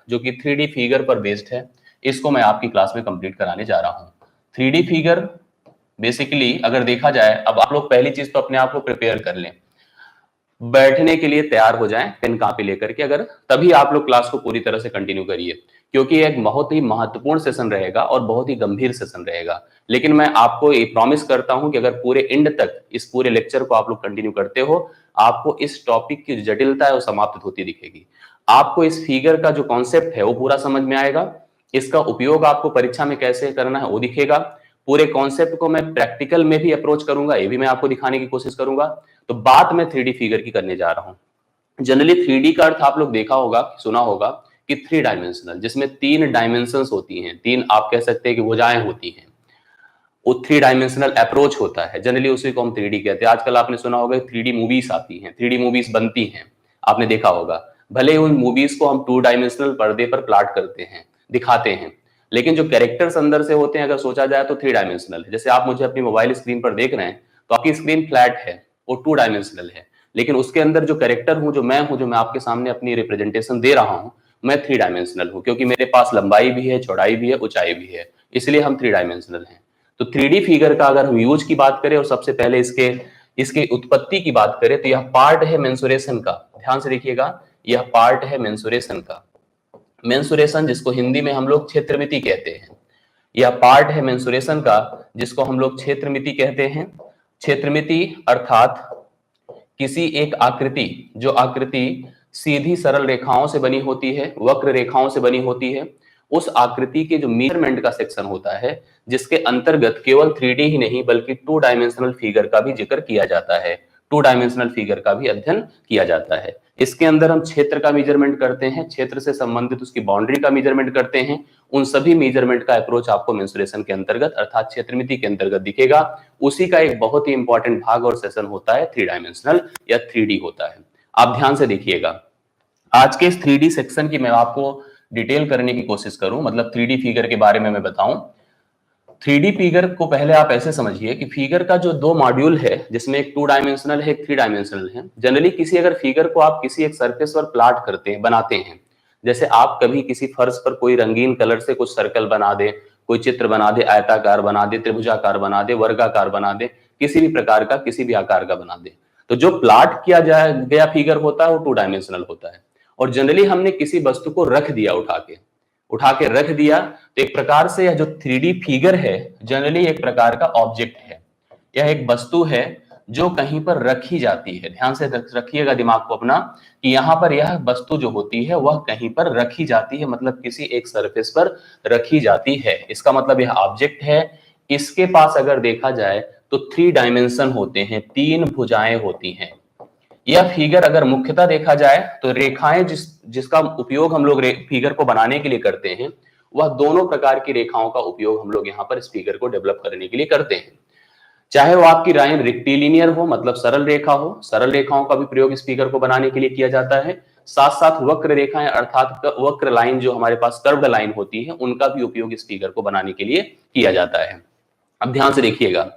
जो कि 3D figure पर बेस्ड है, इसको मैं आपकी क्लास में कंप्लीट कराने जा रहा हूँ। 3D फिगर बेसिकली अगर देखा जाए, अब आप लोग पहली चीज तो अपने आप को प्रिपेयर कर लें, बैठने के लिए तैयार हो जाएं पेन कॉपी लेकर के, अगर तभी आप लोग क्लास को पूरी तरह से कंटिन्यू करिए, क्योंकि एक बहुत ही महत्वपूर्ण सेशन रहेगा और बहुत ही गंभीर सेशन रहेगा। लेकिन मैं आपको ये प्रॉमिस करता हूं कि अगर पूरे एंड तक इस पूरे लेक्चर को आप लोग कंटिन्यू करते हो, आपको इस टॉपिक की जटिलता है वो समाप्त होती दिखेगी। आपको इस फिगर का जो कॉन्सेप्ट है वो पूरा समझ में आएगा, इसका उपयोग आपको परीक्षा में कैसे करना है वो दिखेगा। पूरे कॉन्सेप्ट को मैं प्रैक्टिकल में भी अप्रोच करूंगा, ये भी मैं आपको दिखाने की कोशिश करूंगा। तो बात मैं 3D फिगर की करने जा रहा हूं। जनरली 3D का अर्थ आप लोग देखा होगा, सुना होगा कि 3 डायमेंशनल, जिसमें 3 डायमेंशंस होती हैं, 3 आप कह सकते हैं कि भुजाएं होती हैं, वो 3 डायमेंशनल अप्रोच होता है। जनरली उसी को हम 3D कहते हैं। आजकल आपने सुना होगा 3D मूवीज आती हैं, 3D मूवीज बनती हैं, आपने देखा होगा। भले ही उन मूवीज को हम 2 डायमेंशनल पर्दे पर प्लॉट करते हैं, दिखाते हैं, लेकिन जो कैरेक्टर्स अंदर से होते हैं अगर सोचा जाए तो 3 डायमेंशनल है। जैसे आप मुझे अपनी मोबाइल स्क्रीन पर देख रहे हैं तो आपकी स्क्रीन फ्लैट है, वो 2 डायमेंशनल है, लेकिन उसके अंदर जो कैरेक्टर हूं, जो मैं हूं, जो मैं आपके सामने अपनी रिप्रेजेंटेशन दे रहा हूं, मैं 3 डायमेंशनल हूं, क्योंकि मेरे पास लंबाई भी है, चौड़ाई भी है, ऊंचाई भी है, इसलिए हम 3 डायमेंशनल हैं। तो 3D फिगर का अगर हम यूज की बात करें और सबसे पहले इसके इसकी उत्पत्ति की बात करें तो यह पार्ट है मेंसुरेशन का। ध्यान से देखिएगा, यह पार्ट है मेंसुरेशन का। मेंसुरेशन जिसको हिंदी में हम लोग क्षेत्रमिति कहते हैं, यह पार्ट है मेंसुरेशन का जिसको हम लोग क्षेत्रमिति कहते हैं। क्षेत्रमिति अर्थात किसी एक आकृति, जो आकृति सीधी सरल रेखाओं से बनी होती है, वक्र रेखाओं से बनी होती है, उस आकृति के जो मेजरमेंट का सेक्शन होता है, जिसके अंतर्गत केवल 3D ही नहीं बल्कि 2 डायमेंशनल फिगर का भी जिक्र किया जाता है, 2 डायमेंशनल फिगर का भी अध्ययन किया जाता है। इसके अंदर हम क्षेत्र का मेजरमेंट करते हैं, क्षेत्र से संबंधित उसकी बाउंड्री का मेजरमेंट करते हैं। उन सभी मेजरमेंट का अप्रोच आपको मेंसुरेशन के अंतर्गत अर्थात क्षेत्रमिति के अंतर्गत दिखेगा। उसी का एक बहुत ही इंपॉर्टेंट भाग और सेशन होता है 3 डायमेंशनल या 3D होता है। आप ध्यान से देखिएगा, आज के इस 3D सेक्शन की मैं आपको डिटेल करने की कोशिश करूं, मतलब 3D फिगर के बारे में मैं बताऊं। 3D फिगर को पहले आप ऐसे समझिए कि फिगर का जो 2 मॉड्यूल है, जिसमें एक 2 डायमेंशनल है, एक 3 डायमेंशनल है। जनरली किसी अगर फिगर को आप किसी एक सरफेस पर प्लॉट करते हैं, बनाते हैं, जैसे आप कभी किसी फर्श पर कोई रंगीन कलर से कुछ सर्कल बना दे, कोई चित्र बना दे, आयताकार बना दे, त्रिभुजाकार बना दे, वर्गाकार बना दे, किसी भी प्रकार का किसी भी आकार का बना दे, तो जो प्लॉट किया गया फिगर होता है वो 2 डायमेंशनल होता है। और जनरली हमने किसी वस्तु को रख दिया, उठा के रख दिया, तो एक प्रकार से यह जो 3D फिगर है जनरली एक प्रकार का ऑब्जेक्ट है। यह एक वस्तु है जो कहीं पर रखी जाती है। ध्यान से रखिएगा दिमाग को अपना कि यहाँ पर यह वस्तु जो होती है वह कहीं पर रखी जाती है, मतलब किसी एक सरफेस पर रखी जाती है। इसका मतलब यह ऑब्जेक्ट है। इसके पास अगर देखा जाए तो 3 डायमेंशन होते हैं, 3 भुजाएं होती हैं। यह फिगर अगर मुख्यतः देखा जाए तो रेखाएं जिसका उपयोग हम लोग फिगर को बनाने के लिए करते हैं, वह दोनों प्रकार की रेखाओं का उपयोग हम लोग यहाँ पर इस फिगर को डेवलप करने के लिए करते हैं। चाहे वो आपकी लाइन रेक्टिलिनियर हो, मतलब सरल रेखा हो, सरल रेखाओं का भी प्रयोग इस फिगर को बनाने के लिए किया जाता है। साथ साथ वक्र रेखाएं अर्थात वक्र लाइन जो हमारे पास कर्व्ड लाइन होती है, उनका भी उपयोग इस फिगर को बनाने के लिए किया जाता है। अब ध्यान से देखिएगा,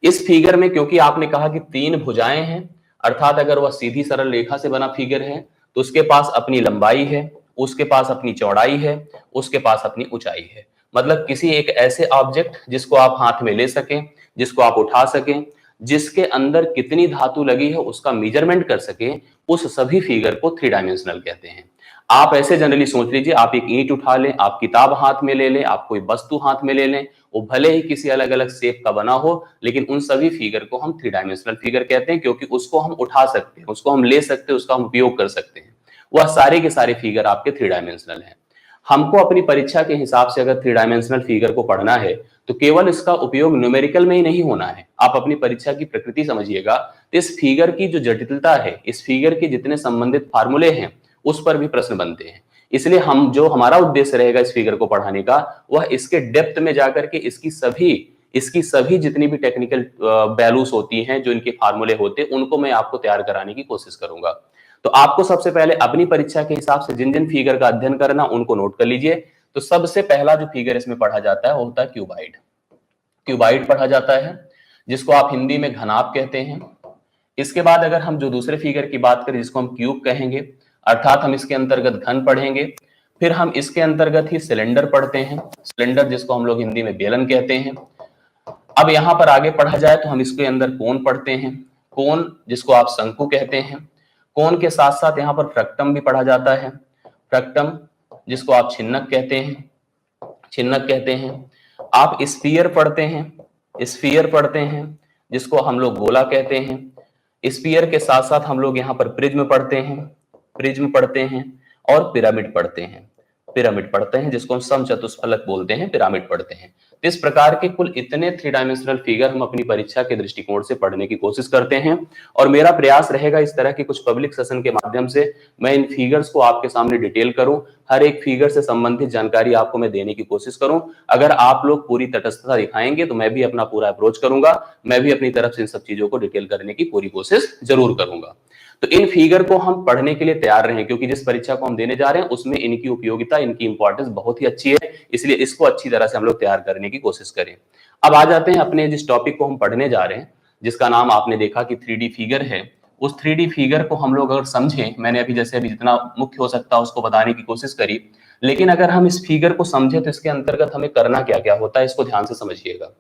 इस फिगर में क्योंकि आपने कहा कि 3 भुजाएं हैं, अर्थात अगर वह सीधी सरल रेखा से बना फिगर है तो उसके पास अपनी लंबाई है, उसके पास अपनी चौड़ाई है, उसके पास अपनी ऊंचाई है। मतलब किसी एक ऐसे ऑब्जेक्ट जिसको आप हाथ में ले सकें, जिसको आप उठा सकें, जिसके अंदर कितनी धातु लगी है उसका मेजरमेंट कर सके, उस सभी फिगर को 3 डायमेंशनल कहते हैं। आप ऐसे जनरली सोच लीजिए, आप एक ईंट उठा लें, आप किताब हाथ में ले लें, आप कोई वस्तु हाथ में ले लें, वो भले ही किसी अलग अलग शेप का बना हो, लेकिन उन सभी फिगर को हम 3 डायमेंशनल फिगर कहते हैं, क्योंकि उसको हम उठा सकते हैं, उसको हम ले सकते हैं, उसका हम उपयोग कर सकते हैं। वह सारे के सारे फिगर आपके 3 डायमेंशनल हैं। हमको अपनी परीक्षा के हिसाब से अगर 3 डायमेंशनल फिगर को पढ़ना है तो केवल इसका उपयोग न्यूमेरिकल में ही नहीं होना है। आप अपनी परीक्षा की प्रकृति समझिएगा, इस फिगर की जो जटिलता है, इस फिगर के जितने संबंधित फार्मूले हैं, उस पर भी प्रश्न बनते हैं। इसलिए हम जो हमारा उद्देश्य रहेगा इस फिगर को पढ़ाने का, वह इसके डेप्थ में जाकर के इसकी सभी जितनी भी टेक्निकल वैल्यूज होती हैं, जो इनके फार्मूले होते हैं, उनको मैं आपको तैयार कराने की कोशिश करूंगा। तो आपको सबसे पहले अपनी परीक्षा के हिसाब से जिन जिन फिगर का अध्ययन करना उनको नोट कर लीजिए। तो सबसे पहला जो फिगर इसमें पढ़ा जाता है वो होता है क्यूबाइड। क्यूबाइड पढ़ा जाता है, जिसको आप हिंदी में घनाभ कहते हैं। इसके बाद अगर हम जो दूसरे फिगर की बात करें, जिसको हम क्यूब कहेंगे, अर्थात हम इसके अंतर्गत घन पढ़ेंगे। फिर हम इसके अंतर्गत ही सिलेंडर पढ़ते हैं, सिलेंडर जिसको हम लोग हिंदी में बेलन कहते हैं। अब यहां पर आगे पढ़ा जाए तो हम इसके अंदर कोण पढ़ते हैं, कोण जिसको आप शंकु कहते हैं। कोण के साथ साथ यहाँ पर फ्रैक्टम भी पढ़ा जाता है, फ्रैक्टम जिसको आप छिन्नक कहते हैं, छिन्नक कहते हैं। आप स्फीयर पढ़ते हैं, स्फीयर पढ़ते हैं जिसको हम लोग गोला कहते हैं। स्फीयर के साथ साथ हम लोग यहाँ पर प्रिज्म पढ़ते हैं, प्रिज्म पढ़ते हैं और पिरामिड पढ़ते हैं, पिरामिड पढ़ते हैं जिसको हम समचतुष्फलक बोलते हैं, पिरामिड पढ़ते हैं। तो इस प्रकार के कुल इतने 3 डायमेंशनल फिगर हम अपनी परीक्षा के दृष्टिकोण से पढ़ने की कोशिश करते हैं और मेरा प्रयास रहेगा इस तरह के कुछ पब्लिक सेशन के माध्यम से मैं इन फिगर्स को आपके सामने डिटेल करूं, हर एक फिगर से संबंधित जानकारी आपको मैं देने की कोशिश करूं। अगर आप लोग पूरी तटस्थता दिखाएंगे तो मैं भी अपना पूरा अप्रोच करूंगा, मैं भी अपनी तरफ से इन सब चीजों को डिटेल करने की पूरी कोशिश जरूर करूंगा। तो इन फिगर को हम पढ़ने के लिए तैयार रहें क्योंकि जिस परीक्षा को हम देने जा रहे हैं उसमें इनकी उपयोगिता, इनकी इंपॉर्टेंस बहुत ही अच्छी है, इसलिए इसको अच्छी तरह से हम लोग तैयार करने की कोशिश करें। अब आ जाते हैं अपने जिस टॉपिक को हम पढ़ने जा रहे हैं, जिसका नाम आपने देखा कि 3D फिगर है। उस 3D फिगर को हम लोग अगर समझें, मैंने अभी जैसे अभी जितना मुख्य हो सकता है उसको बताने की कोशिश करी, लेकिन अगर हम इस फिगर को समझे तो इसके अंतर्गत हमें करना क्या क्या होता है इसको ध्यान से समझिएगा।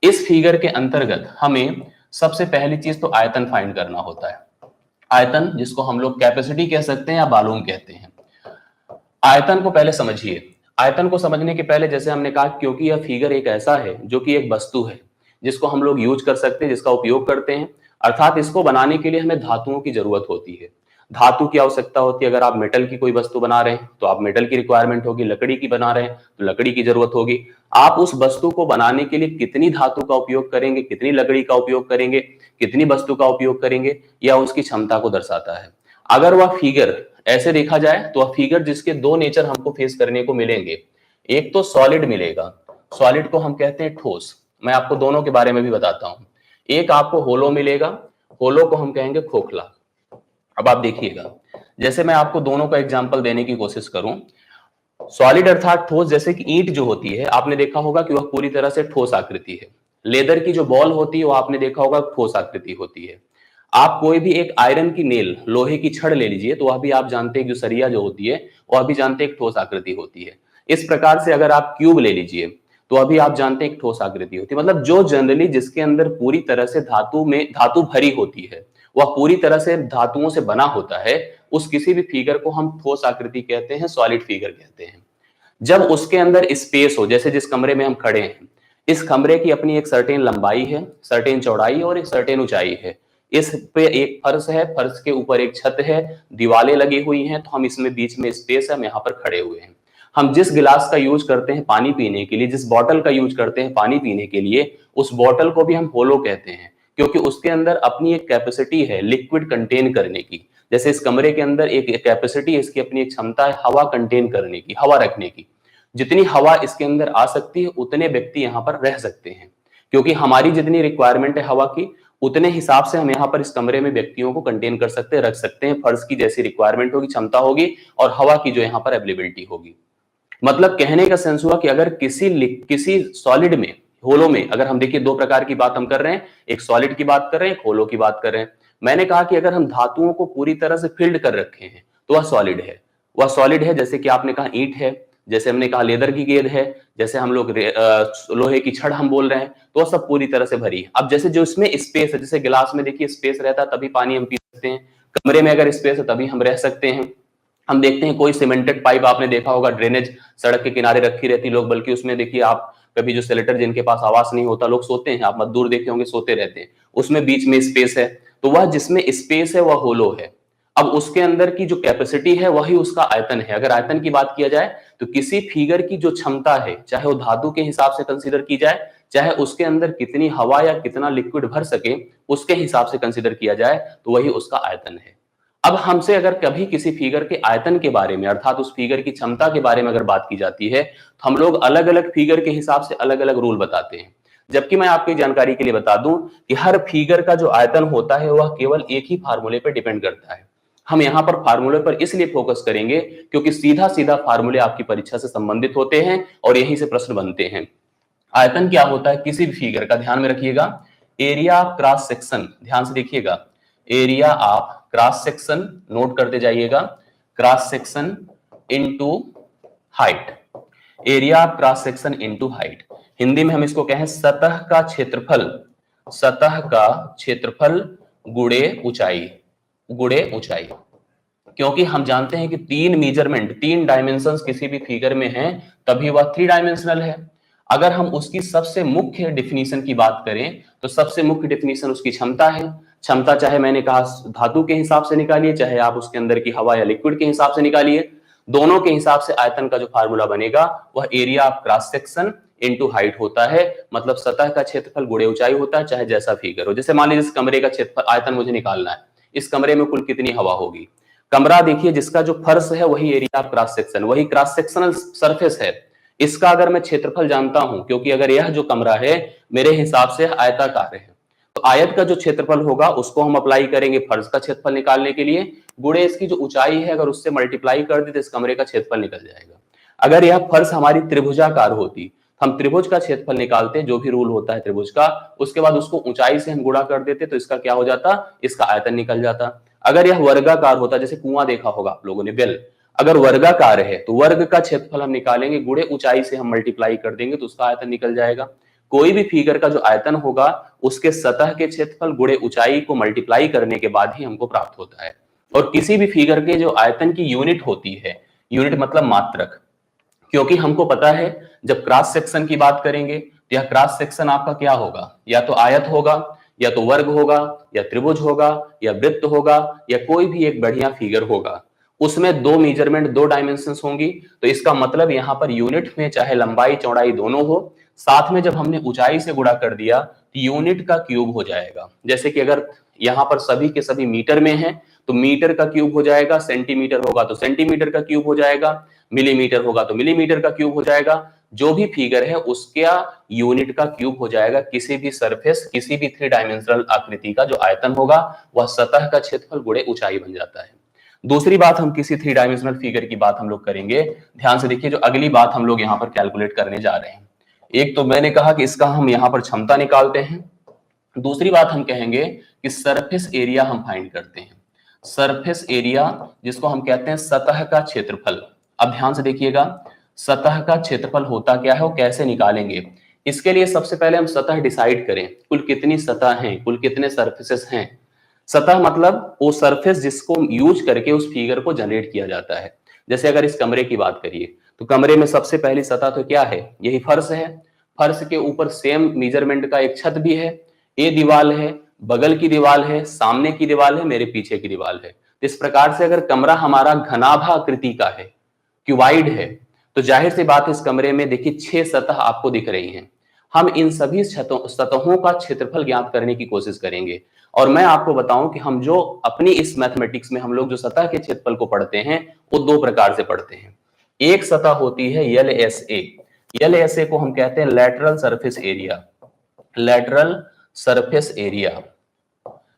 इस फिगर के अंतर्गत हमें सबसे पहली चीज तो आयतन फाइंड करना होता है, आयतन जिसको हम लोग कैपेसिटी कह सकते हैं या वॉल्यूम कहते हैं। आयतन को पहले समझिए, आयतन को समझने के पहले जैसे हमने कहा क्योंकि यह फिगर एक ऐसा है जो कि एक वस्तु है जिसको हम लोग यूज कर सकते हैं, जिसका उपयोग करते हैं, अर्थात इसको बनाने के लिए हमें धातुओं की जरूरत होती है, धातु की आवश्यकता होती है। अगर आप मेटल की कोई वस्तु बना रहे हैं तो आप मेटल की रिक्वायरमेंट होगी, लकड़ी की बना रहे हैं तो लकड़ी की जरूरत होगी। आप उस वस्तु को बनाने के लिए कितनी धातु का उपयोग करेंगे, कितनी लकड़ी का उपयोग करेंगे, कितनी वस्तु का उपयोग करेंगे, यह उसकी क्षमता को दर्शाता है। अगर वह फिगर ऐसे देखा जाए तो वह फिगर जिसके दो नेचर हमको फेस करने को मिलेंगे, एक तो सॉलिड मिलेगा, सॉलिड को हम कहते हैं ठोस, मैं आपको दोनों के बारे में भी बताता हूं। एक आपको होलो मिलेगा, होलो को हम कहेंगे खोखला। अब आप देखिएगा, जैसे मैं आपको दोनों का एग्जांपल देने की कोशिश करूं, सॉलिड अर्थात ठोस, जैसे कि ईंट जो होती है आपने देखा होगा कि वह पूरी तरह से ठोस आकृति है। लेदर की जो बॉल होती है वो आपने देखा होगा ठोस आकृति होती है। आप कोई भी एक आयरन की नेल, लोहे की छड़ ले लीजिए तो वह भी आप जानते हैं, जो सरिया जो होती है वह भी जानते हैं एक ठोस आकृति होती है। इस प्रकार से अगर आप क्यूब ले लीजिए तो अभी आप जानते हैं एक ठोस आकृति होती है। मतलब जो जनरली जिसके अंदर पूरी तरह से धातु भरी होती है, वह पूरी तरह से धातुओं से बना होता है, उस किसी भी फिगर को हम ठोस आकृति कहते हैं, सॉलिड फिगर कहते हैं। जब उसके अंदर स्पेस हो, जैसे जिस कमरे में हम खड़े हैं, इस कमरे की अपनी एक सर्टेन लंबाई है, सर्टेन चौड़ाई और एक सर्टेन ऊंचाई है, इस पे एक फर्श है, फर्श के ऊपर एक छत है, दीवारें लगी हुई हैं, तो हम इसमें बीच में स्पेस है, हम यहाँ पर खड़े हुए हैं। हम जिस गिलास का यूज करते हैं पानी पीने के लिए, जिस बॉटल का यूज करते हैं पानी पीने के लिए, उस बॉटल को भी हम होलो कहते हैं क्योंकि उसके अंदर अपनी एक कैपेसिटी है लिक्विड कंटेन करने की। जैसे इस कमरे के अंदर एक कैपेसिटी है, इसकी अपनी एक क्षमता है हवा कंटेन करने की, हवा रखने की। जितनी हवा इसके अंदर आ सकती है उतने व्यक्ति यहाँ पर रह सकते हैं, क्योंकि हमारी जितनी रिक्वायरमेंट है हवा की उतने हिसाब से हम यहाँ पर इस कमरे में व्यक्तियों को कंटेन कर सकते हैं, रख सकते हैं। फर्श की जैसी रिक्वायरमेंट होगी, क्षमता होगी, और हवा की जो यहाँ पर अवेलेबिलिटी होगी। मतलब कहने का सेंस हुआ कि अगर किसी सॉलिड में, होलो में, अगर हम देखिए दो प्रकार की बात हम कर रहे हैं, एक सॉलिड की बात कर रहे हैं, एक होलो की बात कर रहे हैं। मैंने कहा कि अगर हम धातुओं को पूरी तरह से फिल्ड कर रखे हैं तो वह सॉलिड है, वह सॉलिड है। जैसे कि आपने कहा ईंट है, जैसे हमने कहा लेदर की गेंद है, जैसे हम लोग लोहे की छड़ हम बोल रहे हैं, तो वह सब पूरी तरह से भरी है। अब जैसे जो इसमें स्पेस है, जैसे गिलास में देखिए स्पेस रहता है तभी पानी हम पी सकते हैं, कमरे में अगर स्पेस है तभी हम रह सकते हैं। हम देखते हैं कोई सीमेंटेड पाइप आपने देखा होगा, ड्रेनेज सड़क के किनारे रखी रहती लोग, बल्कि उसमें देखिए आप कभी जो सेलेटर जिनके पास आवास नहीं होता, लोग सोते हैं, आप मजदूर देखे होंगे सोते रहते हैं, उसमें बीच में स्पेस है, तो वह जिसमें स्पेस है वह होलो है। अब उसके अंदर की जो कैपेसिटी है वही उसका आयतन है। अगर आयतन की बात किया जाए तो किसी फिगर की जो क्षमता है, चाहे वो धातु के हिसाब से कंसीडर की जाए, चाहे उसके अंदर कितनी हवा या कितना लिक्विड भर सके उसके हिसाब से कंसीडर किया जाए, तो वही उसका आयतन है। अब हमसे अगर कभी किसी फिगर के आयतन के बारे में, अर्थात उस फिगर की क्षमता के बारे में अगर बात की जाती है, तो हम लोग अलग अलग फिगर के हिसाब से अलग अलग रूल बताते हैं। जबकि मैं आपकी जानकारी के लिए बता दूं कि हर फिगर का जो आयतन होता है वह केवल एक ही फार्मूले पर डिपेंड करता है। हम यहाँ पर फार्मूले पर इसलिए फोकस करेंगे क्योंकि सीधा सीधा फार्मूले आपकी परीक्षा से संबंधित होते हैं और यहीं से प्रश्न बनते हैं। आयतन क्या होता है किसी भी फिगर का, ध्यान में रखिएगा, एरिया क्रॉस सेक्शन, ध्यान से देखिएगा, area of cross section, note करते जाइएगा, cross section into height, area of cross section into height. Hindi में हम इसको कहें सतह का क्षेत्रफल, सतह का क्षेत्रफल गुणे ऊंचाई, गुणे ऊंचाई। क्योंकि हम जानते हैं कि तीन मेजरमेंट, तीन डायमेंशंस किसी भी फिगर में हैं, तभी वह थ्री डायमेंशनल है। अगर हम उसकी सबसे मुख्य डिफिनीशन की बात करें तो सबसे मुख्य डिफिनीशन उसकी क्षमता है। क्षमता चाहे मैंने कहा धातु के हिसाब से निकालिए, चाहे आप उसके अंदर की हवा या लिक्विड के हिसाब से निकालिए, दोनों के हिसाब से आयतन का जो फार्मूला बनेगा वह area of cross section into height होता है। मतलब सतह का क्षेत्रफल गुणे ऊंचाई होता है, चाहे जैसा फिगर हो। जैसे मान लीजिए इस कमरे का क्षेत्रफल आयतन मुझे निकालना है, इस कमरे में कुल कितनी हवा होगी। कमरा देखिए जिसका जो फर्श है वही एरिया ऑफ क्रॉस सेक्शन, वही क्रॉस सेक्शनल सरफेस है। इसका अगर मैं क्षेत्रफल जानता हूं, क्योंकि अगर यह जो कमरा है मेरे हिसाब से आयताकार है, तो आयत का जो क्षेत्रफल होगा उसको हम अप्लाई करेंगे फर्श का क्षेत्रफल निकालने के लिए, गुणे इसकी जो ऊंचाई है अगर उससे मल्टीप्लाई कर दे तो इस कमरे का क्षेत्रफल निकल जाएगा। अगर यह फर्श हमारी त्रिभुजाकार होती, हम त्रिभुज का क्षेत्रफल निकालते, जो भी रूल होता है त्रिभुज का, उसके बाद उसको ऊंचाई से हम गुणा कर देते तो इसका क्या हो जाता, इसका आयतन निकल जाता। अगर यह वर्गाकार होता, जैसे कुआं देखा होगा आप लोगों ने, बेल, अगर वर्गाकार है तो वर्ग का क्षेत्रफल हम निकालेंगे, गुणे ऊंचाई से हम मल्टीप्लाई कर देंगे तो उसका आयतन निकल जाएगा। कोई भी फिगर का जो आयतन होगा उसके सतह के क्षेत्रफल गुणे ऊंचाई को मल्टीप्लाई करने के बाद ही हमको प्राप्त होता है। और किसी भी फिगर के जो आयतन की यूनिट होती है, यूनिट मतलब मात्रक, क्योंकि हमको पता है जब क्रॉस सेक्शन की बात करेंगे तो यह क्रॉस सेक्शन आपका क्या होगा, या तो आयत होगा, या तो वर्ग होगा, या त्रिभुज होगा, या वृत्त होगा, या कोई भी एक बढ़िया फिगर होगा। उसमें दो मेजरमेंट, दो डायमेंशंस होंगी, तो इसका मतलब यहाँ पर यूनिट में चाहे लंबाई चौड़ाई दोनों हो, साथ में जब हमने ऊंचाई से गुणा कर दिया तो यूनिट का क्यूब हो जाएगा। जैसे कि अगर यहाँ पर सभी के सभी मीटर में है तो मीटर का क्यूब हो जाएगा, सेंटीमीटर होगा तो सेंटीमीटर का क्यूब हो जाएगा, मिलीमीटर होगा तो मिलीमीटर का क्यूब हो जाएगा। जो भी फिगर है उसका यूनिट का क्यूब हो जाएगा। किसी भी सरफेस, किसी भी थ्री डायमेंशनल आकृति का जो आयतन होगा वह सतह का क्षेत्रफल गुणे ऊंचाई बन जाता है। दूसरी बात, हम किसी थ्री डायमेंशनल फिगर की बात हम लोग करेंगे, ध्यान से देखिए, जो अगली बात हम लोग यहाँ पर कैलकुलेट करने जा रहे हैं। एक तो मैंने कहा कि इसका हम यहाँ पर क्षमता निकालते हैं, दूसरी बात हम कहेंगे कि सरफेस एरिया हम फाइंड करते हैं। सरफेस एरिया जिसको हम कहते हैं सतह का क्षेत्रफल। अब ध्यान से देखिएगा, सतह का क्षेत्रफल होता क्या है, वो कैसे निकालेंगे। इसके लिए सबसे पहले हम सतह डिसाइड करें, कुल कितनी सतह हैं, कुल कितने सरफेसेस हैं। सतह मतलब वो सरफेस जिसको यूज करके उस फिगर को जनरेट किया जाता है। जैसे अगर इस कमरे की बात करिए तो कमरे में सबसे पहली सतह तो क्या है, यही फर्श है। फर्श के ऊपर सेम मेजरमेंट का एक छत भी है, ये दीवार है, बगल की दीवार है, सामने की दीवार है, मेरे पीछे की दीवार है। इस प्रकार से अगर कमरा हमारा घनाभा आकृति का है, क्यूबाइड है, तो जाहिर सी बात इस कमरे में देखिए 6 सतह आपको दिख रही हैं। हम इन सभी सतहों का क्षेत्रफल ज्ञात करने की कोशिश करेंगे। और मैं आपको बताऊं कि हम जो अपनी इस मैथमेटिक्स में हम लोग जो सतह के क्षेत्रफल को पढ़ते हैं वो दो प्रकार से पढ़ते हैं। एक सतह होती है LSA, LSA को हम कहते हैं lateral surface area, lateral surface area.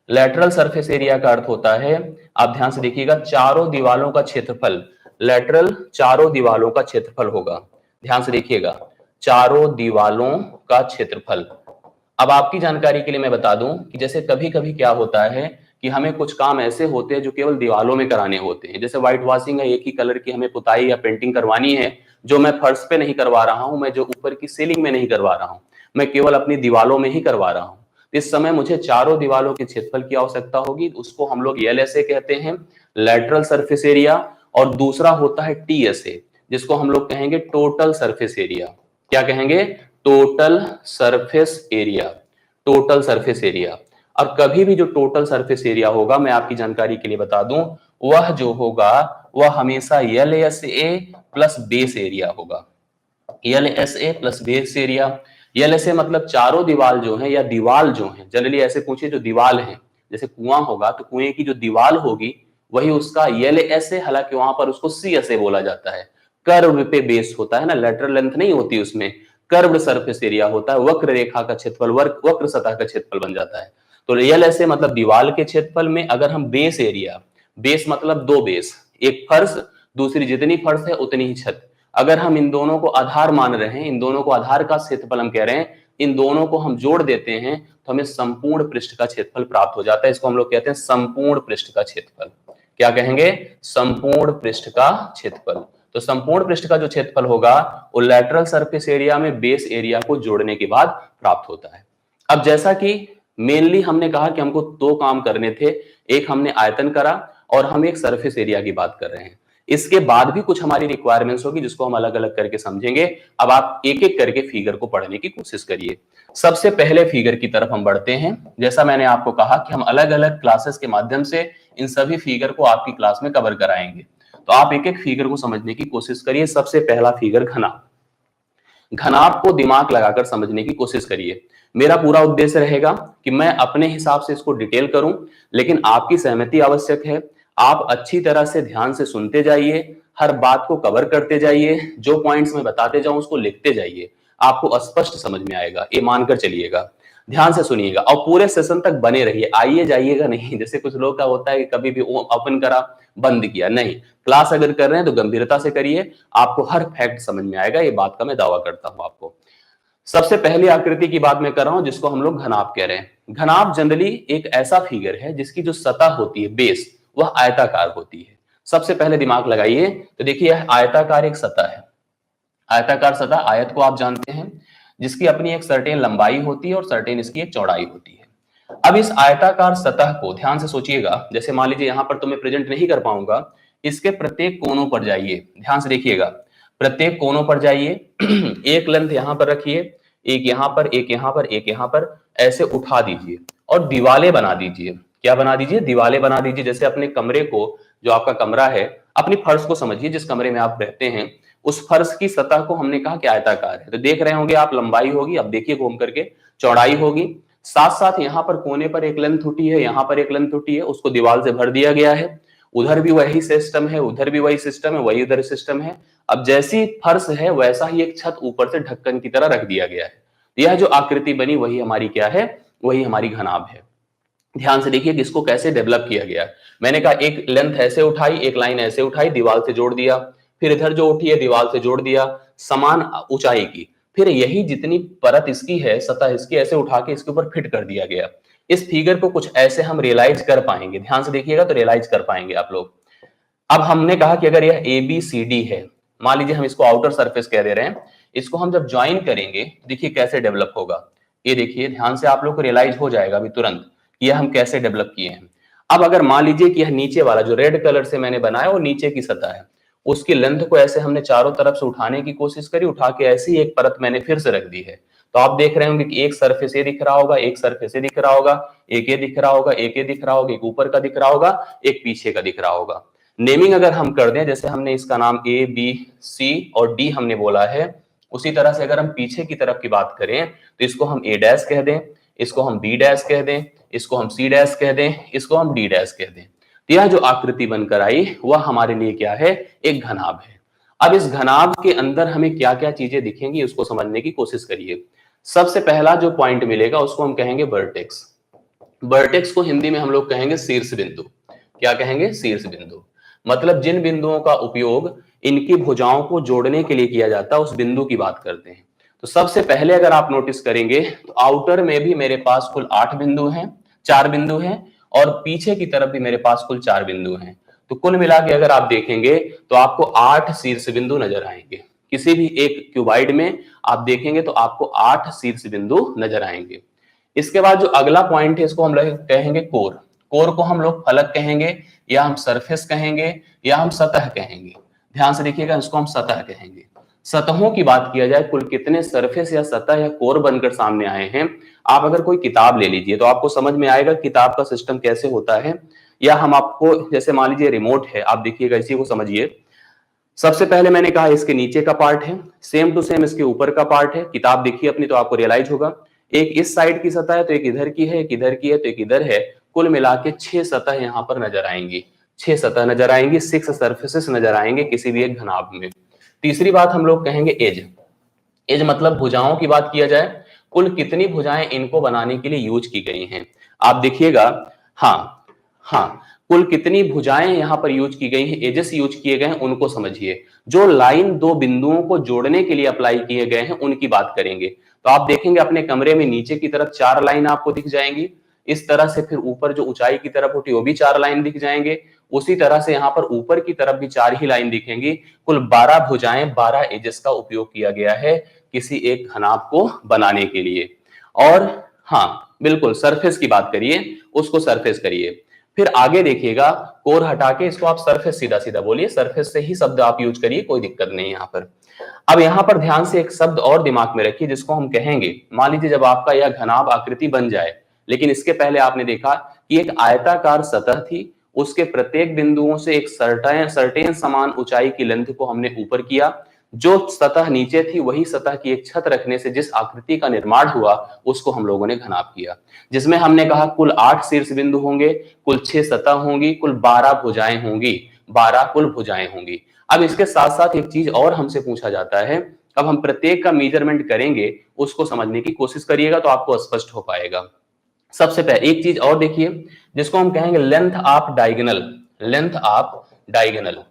Lateral surface area का अर्थ होता है, आप ध्यान से देखिएगा, चारों दीवालों का क्षेत्रफल, लैटरल चारों दीवालों का क्षेत्रफल होगा। ध्यान से देखिएगा, चारों दीवालों का क्षेत्रफल। अब आपकी जानकारी के लिए मैं बता दूं कि जैसे कभी कभी क्या होता है कि हमें कुछ काम ऐसे होते हैं जो केवल दीवालों में कराने होते हैं। जैसे व्हाइट वॉशिंग है, एक ही कलर की हमें पुताई या पेंटिंग करवानी है, जो मैं फर्श पे नहीं करवा रहा हूं, मैं जो ऊपर की सीलिंग में नहीं करवा रहा हूं, मैं केवल अपनी दीवालों में ही करवा रहा हूं। इस समय मुझे चारों दीवालों के क्षेत्रफल की आवश्यकता होगी, उसको हम लोग LSA कहते हैं, लैटरल सरफेस एरिया। और दूसरा होता है TSA, जिसको हम लोग कहेंगे टोटल सरफेस एरिया। क्या कहेंगे, total surface area, total surface area. और कभी भी जो टोटल सरफेस एरिया होगा, मैं आपकी जानकारी के लिए बता दूं, वह जो होगा वह हमेशा LSA प्लस बेस एरिया होगा, LSA plus base area. LSA मतलब चारों दीवार जो है, या दीवार जो है, जनरली ऐसे पूछिए जो दीवार है, जैसे कुआं होगा तो कुएं की जो दीवार होगी वही उसका LSA, हालांकि वहां पर उसको CSA बोला जाता है। कर्व पे बेस होता है ना, लेटरल लेंथ नहीं होती उसमें, कर्व्ड सरफेस एरिया होता है, वक्र रेखा का क्षेत्रफल, वक्र सतह का क्षेत्रफल बन जाता है। तो LSA मतलब दीवार के क्षेत्रफल में। अगर हम बेस एरिया, बेस मतलब दो बेस, एक फर्श, दूसरी जितनी फर्श है उतनी ही छत, अगर हम इन दोनों को आधार मान रहे हैं, इन दोनों को आधार का क्षेत्रफल हम कह रहे हैं, इन दोनों को हम जोड़ देते हैं तो हमें संपूर्ण पृष्ठ का क्षेत्रफल प्राप्त हो जाता है। इसको हम लोग कहते हैं संपूर्ण पृष्ठ का क्षेत्रफल। क्या कहेंगे, संपूर्ण पृष्ठ का क्षेत्रफल। तो संपूर्ण पृष्ठ का जो क्षेत्रफल होगा वो लैटरल सरफेस एरिया में बेस एरिया को जोड़ने के बाद प्राप्त होता है। अब जैसा कि मेनली हमने कहा कि हमको दो काम करने थे, एक हमने आयतन करा और हम एक सरफेस एरिया की बात कर रहे हैं। इसके बाद भी कुछ हमारी रिक्वायरमेंट्स होगी जिसको हम अलग अलग करके समझेंगे। अब आप एक एक करके फिगर को पढ़ने की कोशिश करिए। सबसे पहले फिगर की तरफ हम बढ़ते हैं। जैसा मैंने आपको कहा कि हम अलग अलग क्लासेस के माध्यम से इन सभी फिगर को आपकी क्लास में कवर कराएंगे, तो आप एक एक फिगर को समझने की कोशिश करिए। सबसे पहला फिगर घनाभ। घनाभ को दिमाग लगाकर समझने की कोशिश करिए। मेरा पूरा उद्देश्य रहेगा कि मैं अपने हिसाब से इसको डिटेल करूं, लेकिन आपकी सहमति आवश्यक है। आप अच्छी तरह से ध्यान से सुनते जाइए, हर बात को कवर करते जाइए, जो पॉइंट्स मैं बताते जाऊं उसको लिखते जाइए, आपको स्पष्ट समझ में आएगा, ये मानकर चलिएगा। ध्यान से सुनिएगा और पूरे सेशन तक बने रहिए, आइए जाइएगा नहीं। जैसे कुछ लोग का होता है कि कभी भी ओपन करा बंद किया, नहीं। क्लास अगर कर रहे हैं तो गंभीरता से करिए, आपको हर फैक्ट समझ में आएगा, ये बात का मैं दावा करता हूं आपको। सबसे पहली आकृति की बात मैं कर रहा हूं जिसको हम लोग घनाभ कह रहे हैं। घनाभ जनरली एक ऐसा फिगर है जिसकी जो सतह होती है, बेस, वह आयताकार होती है। सबसे पहले दिमाग लगाइए तो देखिए यह आयताकार एक सतह है। आयताकार सतह, आयत को आप जानते हैं, जिसकी अपनी एक सर्टेन लंबाई होती है और सर्टेन इसकी एक चौड़ाई होती है। अब इस आयताकार सतह को ध्यान से सोचिएगा। जैसे मान लीजिए यहां पर तो मैं प्रेजेंट नहीं कर पाऊंगा, इसके प्रत्येक कोनों पर जाइए, ध्यान से देखिएगा, प्रत्येक कोनों पर जाइए। एक लेंथ यहां पर रखिए, एक यहां पर, एक यहां पर, एक यहां पर, ऐसे उठा दीजिए और दीवालें बना दीजिए। क्या बना दीजिए? दीवालें बना दीजिए। जैसे अपने कमरे को, जो आपका कमरा है, अपनी फर्श को समझिए, जिस कमरे में आप रहते हैं उस फर्श की सतह को हमने कहा कि आयताकार है। तो देख रहे होंगे आप, लंबाई होगी, अब देखिए घूम करके, चौड़ाई होगी, साथ साथ यहाँ पर कोने पर एक लेंथ उठी है, यहाँ पर एक लेंथ उठी है, उसको दीवार से भर दिया गया है। उधर भी वही सिस्टम है, उधर भी वही सिस्टम है, वही उधर सिस्टम है। अब जैसी फर्श है वैसा ही एक छत ऊपर से ढक्कन की तरह रख दिया गया है। यह जो आकृति बनी वही हमारी क्या है? वही हमारी घनाभ है। ध्यान से देखिए कि इसको कैसे डेवलप किया गया। मैंने कहा एक लेंथ ऐसे उठाई, एक लाइन ऐसे उठाई, दीवार से जोड़ दिया, फिर इधर जो उठी है दीवार से जोड़ दिया, समान ऊंचाई की, फिर यही जितनी परत इसकी है, सतह इसकी, ऐसे उठा के इसके ऊपर फिट कर दिया गया। इस फिगर को कुछ ऐसे हम रियलाइज कर पाएंगे, ध्यान से देखिएगा तो रियलाइज कर पाएंगे आप लोग। अब हमने कहा कि अगर यह ABCD है, मान लीजिए हम इसको आउटर सरफेस कह दे रहे हैं, इसको हम जब ज्वाइन करेंगे देखिए कैसे डेवलप होगा। ये देखिए, ध्यान से आप लोग को रियलाइज हो जाएगा अभी तुरंत कि यह हम कैसे डेवलप किए हैं। अब अगर मान लीजिए कि यह नीचे वाला जो रेड कलर से मैंने बनाया वो नीचे की सतह है, उसकी लेंथ को ऐसे हमने चारों तरफ से उठाने की कोशिश करी, उठा के ऐसी एक परत मैंने फिर से रख दी है। तो आप देख रहे होंगे कि एक सरफेस ये दिख रहा होगा, एक सरफेस ये दिख रहा होगा, एक ये दिख रहा होगा, एक ये दिख रहा होगा, एक ऊपर का दिख रहा होगा, एक पीछे का दिख रहा होगा। नेमिंग अगर हम कर दें, जैसे हमने इसका नाम A, B, C और D हमने बोला है, उसी तरह से अगर हम पीछे की तरफ की बात करें तो इसको हम A' कह दें, इसको हम B' कह दें, इसको हम C' कह दें, इसको हम D' कह दें। यह जो आकृति बनकर आई वह हमारे लिए क्या है? एक घनाभ है। अब इस घनाभ के अंदर हमें क्या क्या चीजें दिखेंगी उसको समझने की कोशिश करिए। सबसे पहला जो पॉइंट मिलेगा उसको हम कहेंगे वर्टेक्स। वर्टेक्स को हिंदी में हम लोग कहेंगे शीर्ष बिंदु। क्या कहेंगे? शीर्ष बिंदु। मतलब जिन बिंदुओं का उपयोग इनकी भुजाओं को जोड़ने के लिए किया जाता है उस बिंदु की बात करते हैं। तो सबसे पहले अगर आप नोटिस करेंगे तो आउटर में भी मेरे पास कुल 8 बिंदु हैं, 4 बिंदु हैं, और पीछे की तरफ भी मेरे पास कुल 4 बिंदु हैं। तो कुल मिला के अगर आप देखेंगे तो आपको 8 शीर्ष बिंदु नजर आएंगे। किसी भी एक क्यूबाइड में आप देखेंगे तो आपको 8 शीर्ष बिंदु नजर आएंगे। इसके बाद जो अगला पॉइंट है इसको हम लोग कहेंगे कोर। कोर को हम लोग फलक कहेंगे, या हम सरफेस कहेंगे, या हम सतह कहेंगे। ध्यान से देखिएगा, इसको हम सतह कहेंगे। सतहों की बात किया जाए, कुल कितने सरफेस या सतह या कोर बनकर सामने आए हैं। आप अगर कोई किताब ले लीजिए तो आपको समझ में आएगा किताब का सिस्टम कैसे होता है। या हम आपको, जैसे मान लीजिए रिमोट है, आप देखिएगा, इसी को समझिए। सबसे पहले मैंने कहा इसके नीचे का पार्ट है, सेम टू सेम इसके ऊपर का पार्ट है। किताब देखिए अपनी तो आपको रियलाइज होगा, एक इस साइड की सतह है तो एक इधर की है, एक इधर की है तो एक इधर है। कुल मिला के 6 सतह यहाँ पर नजर आएंगी, 6 सतह नजर आएंगी, 6 सर्फेसेस नजर आएंगे किसी भी एक घनाभ में। तीसरी बात हम लोग कहेंगे एज। एज मतलब भुजाओं की बात किया जाए, कुल कितनी भुजाएं इनको बनाने के लिए यूज की गई हैं। आप देखिएगा, हाँ हाँ, कुल कितनी भुजाएं यहाँ पर यूज की गई हैं, एजेस यूज किए गए हैं, उनको समझिए। जो लाइन दो बिंदुओं को जोड़ने के लिए अप्लाई किए गए हैं उनकी बात करेंगे। तो आप देखेंगे अपने कमरे में नीचे की तरफ 4 लाइन आपको दिख जाएंगी, इस तरह से फिर ऊपर जो ऊंचाई की तरफ उठी वो भी 4 लाइन दिख जाएंगे, उसी तरह से यहाँ पर ऊपर की तरफ भी 4 ही लाइन दिखेंगी। कुल 12 भुजाएं, 12 एजेस का उपयोग किया गया है किसी एक घनाभ को बनाने के लिए। और हाँ बिल्कुल, सरफेस की बात करिए, उसको सरफेस करिए। फिर आगे देखिएगा, कोर हटा के इसको आप सरफेस सीधा सीधा बोलिए, सरफेस से ही शब्द आप यूज करिए, कोई दिक्कत नहीं यहाँ पर। अब यहाँ पर ध्यान से एक शब्द और दिमाग में रखिए जिसको हम कहेंगे, मान लीजिए जब आपका यह घनाभ आकृति बन जाए, लेकिन इसके पहले आपने देखा कि एक आयताकार सतह थी, उसके प्रत्येक बिंदुओं से एक सर्टेन समान ऊंचाई की लेंथ को हमने ऊपर किया, जो सतह नीचे थी वही सतह की एक छत रखने से जिस आकृति का निर्माण हुआ उसको हम लोगों ने घनाभ किया, जिसमें हमने कहा कुल 8 शीर्ष बिंदु होंगे, कुल 6 सतह होंगी, कुल 12 भुजाएं होंगी, 12 कुल भुजाएं होंगी। अब इसके साथ साथ एक चीज और हमसे पूछा जाता है, अब हम प्रत्येक का मेजरमेंट करेंगे, उसको समझने की कोशिश करिएगा तो आपको स्पष्ट हो पाएगा। सबसे पहले एक चीज और देखिए जिसको हम कहेंगे length of diagonal. Length of diagonal,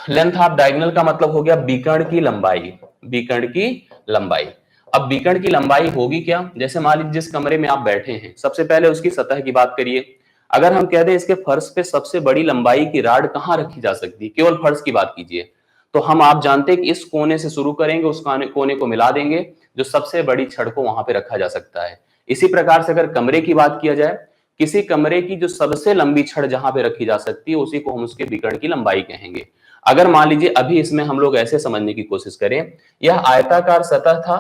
length of diagonal का मतलब हो गया बीकर्ण की लंबाई, बीकर्ण की लंबाई। अब बीकर्ण की लंबाई होगी क्या, जैसे मान लीजिए जिस कमरे में आप बैठे हैं, सबसे पहले उसकी सतह की बात करिए। अगर हम कह दें इसके फर्श पे सबसे बड़ी लंबाई की राड कहां रखी जा सकती है, केवल फर्श की बात कीजिए, तो हम आप जानते हैं कि इस कोने से शुरू करेंगे, उस कोने को मिला देंगे, जो सबसे बड़ी छड़ को वहां पे रखा जा सकता है। इसी प्रकार से अगर कमरे की बात किया जाए, किसी कमरे की जो सबसे लंबी छड़ जहां पे रखी जा सकती है उसी को हम उसके विकर्ण की लंबाई कहेंगे। अगर मान लीजिए अभी इसमें हम लोग ऐसे समझने की कोशिश करें, यह आयताकार सतह था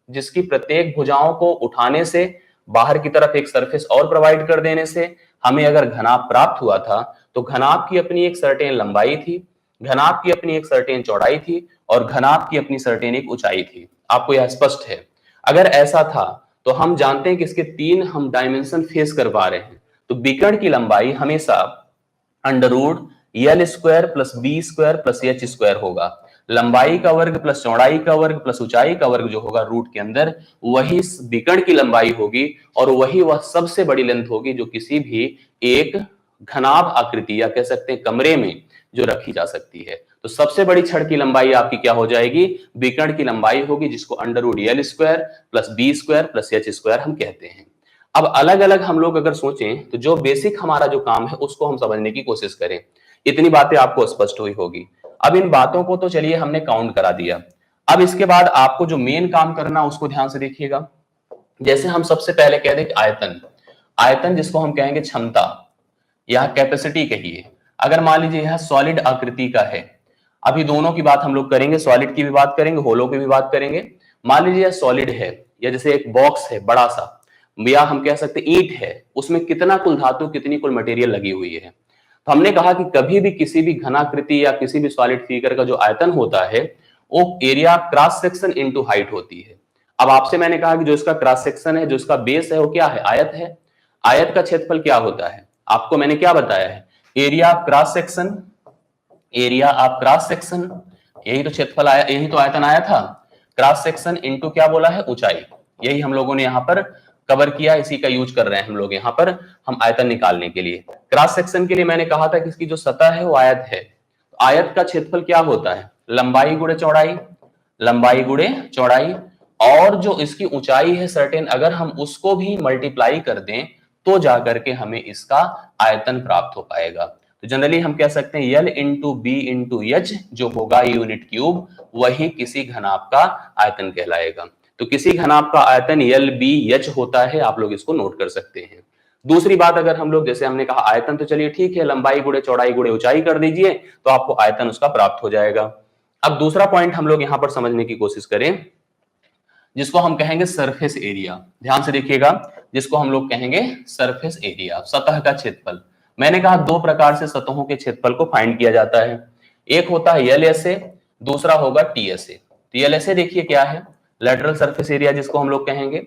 जिसकी प्रत्येक भुजाओं को उठाने से, बाहर की तरफ एक सरफेस और प्रोवाइड कर देने से हमें अगर घनाभ प्राप्त हुआ था, तो घनाभ की अपनी एक सर्टेन लंबाई थी, घनाभ की अपनी एक सर्टेन चौड़ाई थी और घनाभ की अपनी सर्टेन एक ऊंचाई थी। आपको यह स्पष्ट है? अगर ऐसा था तो हम जानते हैं कि इसके 3 हम डायमेंशन फेस कर पा रहे हैं, तो विकर्ण की लंबाई हमेशा under root L square plus B square plus H square होगा। लंबाई का वर्ग प्लस चौड़ाई का वर्ग प्लस ऊंचाई का वर्ग जो होगा रूट के अंदर, वही विकर्ण की लंबाई होगी और वही वह सबसे बड़ी लेंथ होगी जो किसी भी एक घनाभ आकृति या कह सकते हैं कमरे में जो रखी जा सकती है। तो सबसे बड़ी छड़ की लंबाई आपकी क्या हो जाएगी, विकर्ण की लंबाई होगी, जिसको under root L square plus B square plus H square हम कहते हैं। अब अलग अलग हम लोग अगर सोचें तो जो बेसिक हमारा जो काम है उसको हम समझने की कोशिश करें। इतनी बातें आपको स्पष्ट हुई होगी। अब इन बातों को तो चलिए हमने काउंट करा दिया। अब इसके बाद आपको जो मेन काम करना उसको ध्यान से देखिएगा। जैसे हम सबसे पहले कह दें आयतन, आयतन जिसको हम कहेंगे क्षमता या कैपेसिटी कहिए। अगर मान लीजिए यह सॉलिड आकृति का है, अभी दोनों की बात हम लोग करेंगे, सॉलिड की भी बात करेंगे, होलो की भी बात करेंगे। मान लीजिए यह सॉलिड है या जैसे एक बॉक्स है बड़ा सा, या हम कह सकते ईंट है, उसमें कितना कुल धातु कितनी कुल मटेरियल लगी हुई है। तो हमने कहा कि कभी भी किसी भी घनाकृति या किसी भी सॉलिड फिगर का जो आयतन होता है वो area cross section into height होती है। अब आपसे मैंने कहा कि जो इसका क्रॉस सेक्शन है, जो इसका बेस है वो क्या है, आयत है। आयत का क्षेत्रफल क्या होता है, आपको मैंने क्या बताया है, area cross section, area of cross section, यही तो क्षेत्रफल आया, यही तो आयतन आया था। क्रॉस सेक्शन इनटू क्या बोला है, ऊंचाई। यही हम लोगों ने यहाँ पर कवर किया, इसी का यूज कर रहे हैं हम लोग यहाँ पर हम आयतन निकालने के लिए। क्रॉस सेक्शन के लिए मैंने कहा था कि इसकी जो सतह है वो आयत है, तो आयत का क्षेत्रफल क्या होता है, लंबाई गुणे चौड़ाई, लंबाई गुणे चौड़ाई, और जो इसकी ऊंचाई है सर्टेन, अगर हम उसको भी मल्टीप्लाई कर दें तो जाकर के हमें इसका आयतन प्राप्त हो पाएगा। तो जनरली हम कह सकते हैं L into B into H जो होगा यूनिट क्यूब, वही किसी घनाभ का आयतन कहलाएगा। तो किसी घनाभ का आयतन यल बी एच होता है, आप लोग इसको नोट कर सकते हैं। दूसरी बात, अगर हम लोग जैसे हमने कहा आयतन तो चलिए ठीक है, लंबाई गुणे चौड़ाई गुणे ऊंचाई कर दीजिए तो आपको आयतन उसका प्राप्त हो जाएगा। अब दूसरा पॉइंट हम लोग यहां पर समझने की कोशिश करें जिसको हम कहेंगे सरफेस एरिया। ध्यान से देखिएगा, जिसको हम लोग कहेंगे सरफेस एरिया, सतह का क्षेत्रफल। मैंने कहा 2 प्रकार से सतहों के क्षेत्रफल को फाइंड किया जाता है, एक होता है एलएसए, दूसरा होगा टीएसए। तो एलएसए देखिए क्या है, लेटरल सरफेस एरिया जिसको हम लोग कहेंगे।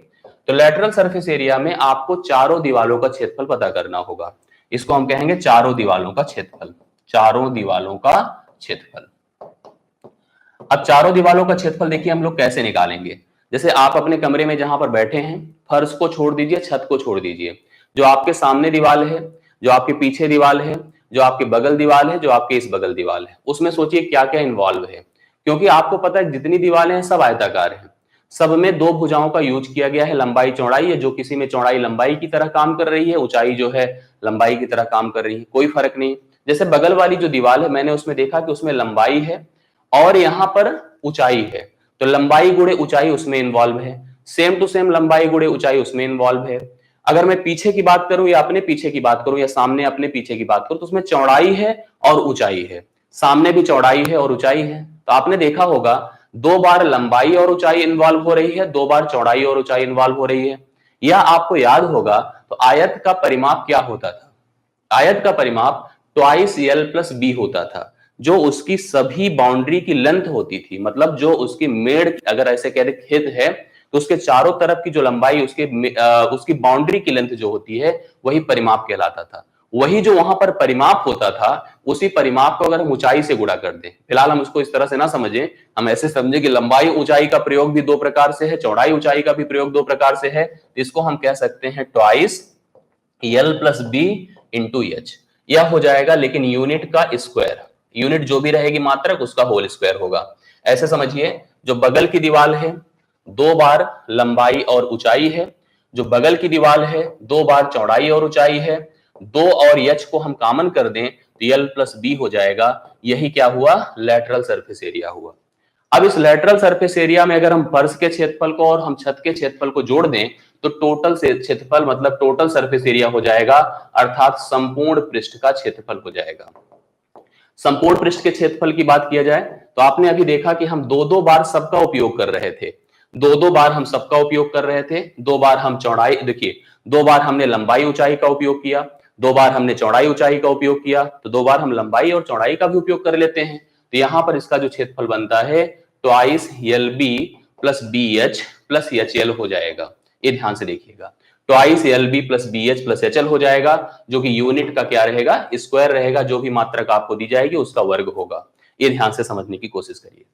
तो लेटरल सरफेस एरिया में आपको चारों दीवालों का क्षेत्रफल पता करना होगा, इसको हम कहेंगे चारों दीवालों का क्षेत्रफल, चारों दीवालों का क्षेत्रफल। अब चारों दीवालों का क्षेत्रफल देखिए हम लोग कैसे निकालेंगे। जैसे आप अपने कमरे में जहां पर बैठे हैं, फर्श को छोड़ दीजिए, छत को छोड़ दीजिए, जो आपके सामने दीवार है, जो आपके पीछे दीवार है, जो आपके बगल दीवार है, जो आपके इस बगल दीवार है, उसमें सोचिए क्या क्या इन्वॉल्व है। क्योंकि आपको पता है जितनी दीवारें हैं सब आयताकार हैं, सब में 2 भुजाओं का यूज किया गया है, लंबाई चौड़ाई है, जो किसी में चौड़ाई लंबाई की तरह काम कर रही है, ऊंचाई जो है लंबाई की तरह काम कर रही है, कोई फर्क नहीं। जैसे बगल वाली जो दीवार है, मैंने उसमें देखा कि उसमें लंबाई है और यहाँ पर ऊंचाई है, तो लंबाई गुणे ऊंचाई उसमें इन्वॉल्व है, सेम टू सेम लंबाई गुणे ऊंचाई उसमें इन्वॉल्व है। अगर मैं पीछे की बात करूं या अपने पीछे की बात करूं या सामने अपने पीछे की बात करूं, तो उसमें चौड़ाई है और ऊंचाई है, सामने भी चौड़ाई है और ऊंचाई है। तो आपने देखा होगा 2 बार लंबाई और ऊंचाई इन्वॉल्व हो रही है, 2 बार चौड़ाई और ऊंचाई इन्वॉल्व हो रही है। यह आपको याद होगा। तो आयत का परिमाप क्या होता था? आयत का परिमाप ट्वाइस एल प्लस बी होता था, जो उसकी सभी बाउंड्री की लेंथ होती थी। मतलब जो उसकी मेड़, अगर ऐसे कह दे खेत है, तो उसके चारों तरफ की जो लंबाई, उसकी बाउंड्री की लेंथ जो होती है, वही परिमाप कहलाता था। वही जो वहां पर परिमाप होता था, उसी परिमाप को अगर हम ऊंचाई से गुणा कर दें, फिलहाल हम उसको इस तरह से ना समझें, हम ऐसे समझे कि लंबाई ऊंचाई का प्रयोग भी 2 प्रकार से है, चौड़ाई ऊंचाई का भी प्रयोग 2 प्रकार से है। इसको हम कह सकते हैं twice L plus B into H. यह हो जाएगा, लेकिन यूनिट का स्क्वायर, यूनिट जो भी रहेगी मात्रक, उसका होल स्क्वायर होगा। ऐसे समझिए, जो बगल की दीवार है 2 बार लंबाई और ऊंचाई है, जो बगल की दीवार है 2 बार चौड़ाई और ऊंचाई है, 2 और एच को हम कॉमन कर दें तो एल प्लस बी हो जाएगा। यही क्या हुआ? लेटरल सरफेस एरिया हुआ। अब इस लेटरल सरफेस एरिया में अगर हम फर्श के क्षेत्रफल को और हम छत के क्षेत्रफल को जोड़ दें, तो टोटल क्षेत्रफल मतलब टोटल सरफेस एरिया हो जाएगा, अर्थात संपूर्ण पृष्ठ का क्षेत्रफल हो जाएगा। संपूर्ण पृष्ठ के क्षेत्रफल की बात किया जाए, तो आपने अभी देखा कि हम 2-2 बार सबका उपयोग कर रहे थे, 2-2 बार हम सबका उपयोग कर रहे थे। 2 बार हम चौड़ाई, देखिए 2 बार हमने लंबाई ऊंचाई का उपयोग किया, 2 बार हमने चौड़ाई ऊंचाई का उपयोग किया, तो 2 बार हम लंबाई और चौड़ाई का भी उपयोग कर लेते हैं। तो यहां पर इसका जो क्षेत्रफल बनता है twice L B plus B H plus H L हो जाएगा। ये ध्यान से देखिएगा, twice L B plus B H plus H L हो जाएगा, जो कि यूनिट का क्या रहेगा? स्क्वायर रहेगा। जो भी मात्रक आपको दी जाएगी उसका वर्ग होगा। ये ध्यान से समझने की कोशिश करिए।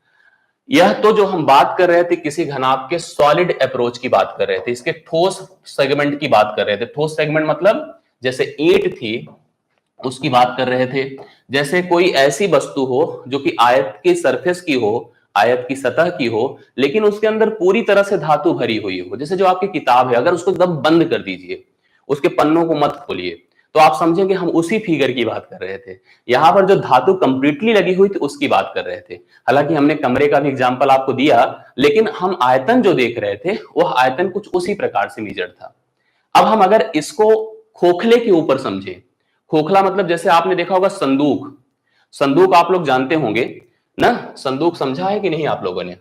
यह तो जो हम बात कर रहे थे किसी घनाभ के सॉलिड अप्रोच की बात कर रहे थे, इसके ठोस सेगमेंट की बात कर रहे थे। ठोस सेगमेंट मतलब जैसे ईंट थी उसकी बात कर रहे थे। जैसे कोई ऐसी वस्तु हो जो कि आयत की सरफेस की हो, आयत की सतह की हो, लेकिन उसके अंदर पूरी तरह से धातु भरी हुई हो। जैसे जो आपकी किताब है, अगर उसको एकदम बंद कर दीजिए, उसके पन्नों को मत खोलिए, तो आप समझेंगे हम उसी फिगर की बात कर रहे थे। यहां पर जो धातु कंप्लीटली लगी हुई थी उसकी बात कर रहे थे। हालांकि हमने कमरे का भी एग्जांपल आपको दिया, लेकिन हम आयतन जो देख रहे थे वह आयतन कुछ उसी प्रकार से मेजर था। अब हम अगर इसको खोखले के ऊपर समझे, खोखला मतलब जैसे आपने देखा होगा संदूक, संदूक आप लोग जानते होंगे ना, संदूक समझा है कि नहीं आप लोगों ने?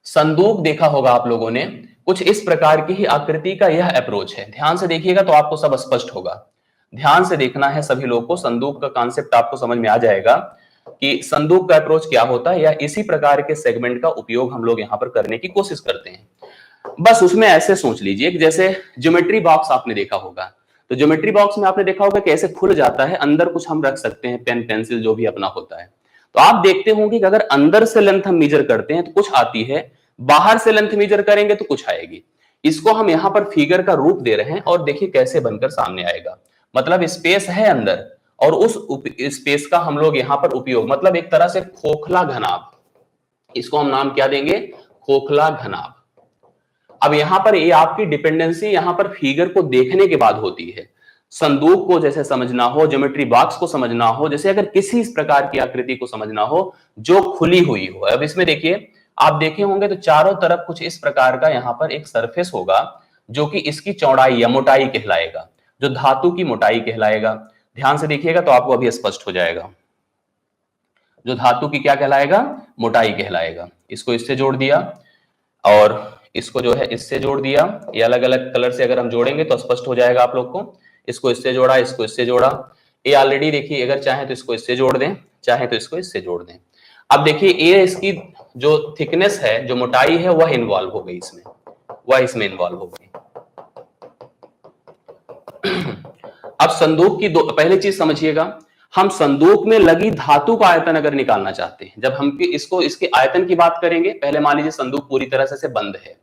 संदूक देखा होगा आप लोगों ने, कुछ इस प्रकार की ही आकृति का यह अप्रोच है। ध्यान से देखिएगा तो आपको सब स्पष्ट होगा। ध्यान से देखना है सभी लोगों को, संदूक का कॉन्सेप्ट आपको समझ में आ जाएगा कि संदूक का अप्रोच क्या होता है, या इसी प्रकार के सेगमेंट का उपयोग हम लोग यहां पर करने की कोशिश करते हैं। बस उसमें ऐसे सोच लीजिए कि जैसे ज्योमेट्री बॉक्स आपने देखा होगा, तो ज्योमेट्री बॉक्स में आपने देखा होगा कैसे खुल जाता है, अंदर कुछ हम रख सकते हैं, पेन पेंसिल जो भी अपना होता है। तो आप देखते होंगे कि अगर अंदर से लेंथ हम मेजर करते हैं तो कुछ आती है, बाहर से लेंथ मेजर करेंगे तो कुछ आएगी। इसको हम यहां पर फिगर का रूप दे रहे हैं और देखिए कैसे बनकर सामने आएगा। मतलब स्पेस है अंदर, और उस स्पेस का हम लोग यहां पर उपयोग, मतलब एक तरह से खोखला घनाभ, इसको हम नाम क्या देंगे? खोखला घनाभ। अब यहां पर ये आपकी डिपेंडेंसी यहां पर फिगर को देखने के बाद होती है। संदूक को जैसे समझना हो, ज्योमेट्री बॉक्स को समझना हो, जैसे अगर किसी इस प्रकार की आकृति को समझना हो जो खुली हुई हो। अब इसमें देखिए, आप देखे होंगे तो चारों तरफ कुछ इस प्रकार का यहां पर एक सरफेस होगा, जो कि इसकी चौड़ाई या मोटाई कहलाएगा, जो धातु की मोटाई कहलाएगा। ध्यान से देखिएगा तो आपको अभी स्पष्ट हो जाएगा। जो धातु की क्या कहलाएगा? मोटाई कहलाएगा। इसको इससे जोड़ दिया और इसको जो है इससे जोड़ दिया। ये अलग अलग कलर से अगर हम जोड़ेंगे तो स्पष्ट हो जाएगा आप लोग को। इसको इससे जोड़ा, इसको इससे जोड़ा। ये ऑलरेडी देखिए, अगर चाहे तो इसको इससे जोड़ दें, चाहे तो इसको इससे जोड़ दें। अब देखिए ये इसकी जो थिकनेस है, जो मोटाई है, वह इन्वॉल्व हो गई इसमें, वह इसमें इन्वॉल्व हो गई। अब संदूक की पहली चीज समझिएगा, हम संदूक में लगी धातु का आयतन अगर निकालना चाहते हैं, जब हम इसको इसके आयतन की बात करेंगे, पहले मान लीजिए संदूक पूरी तरह से बंद है।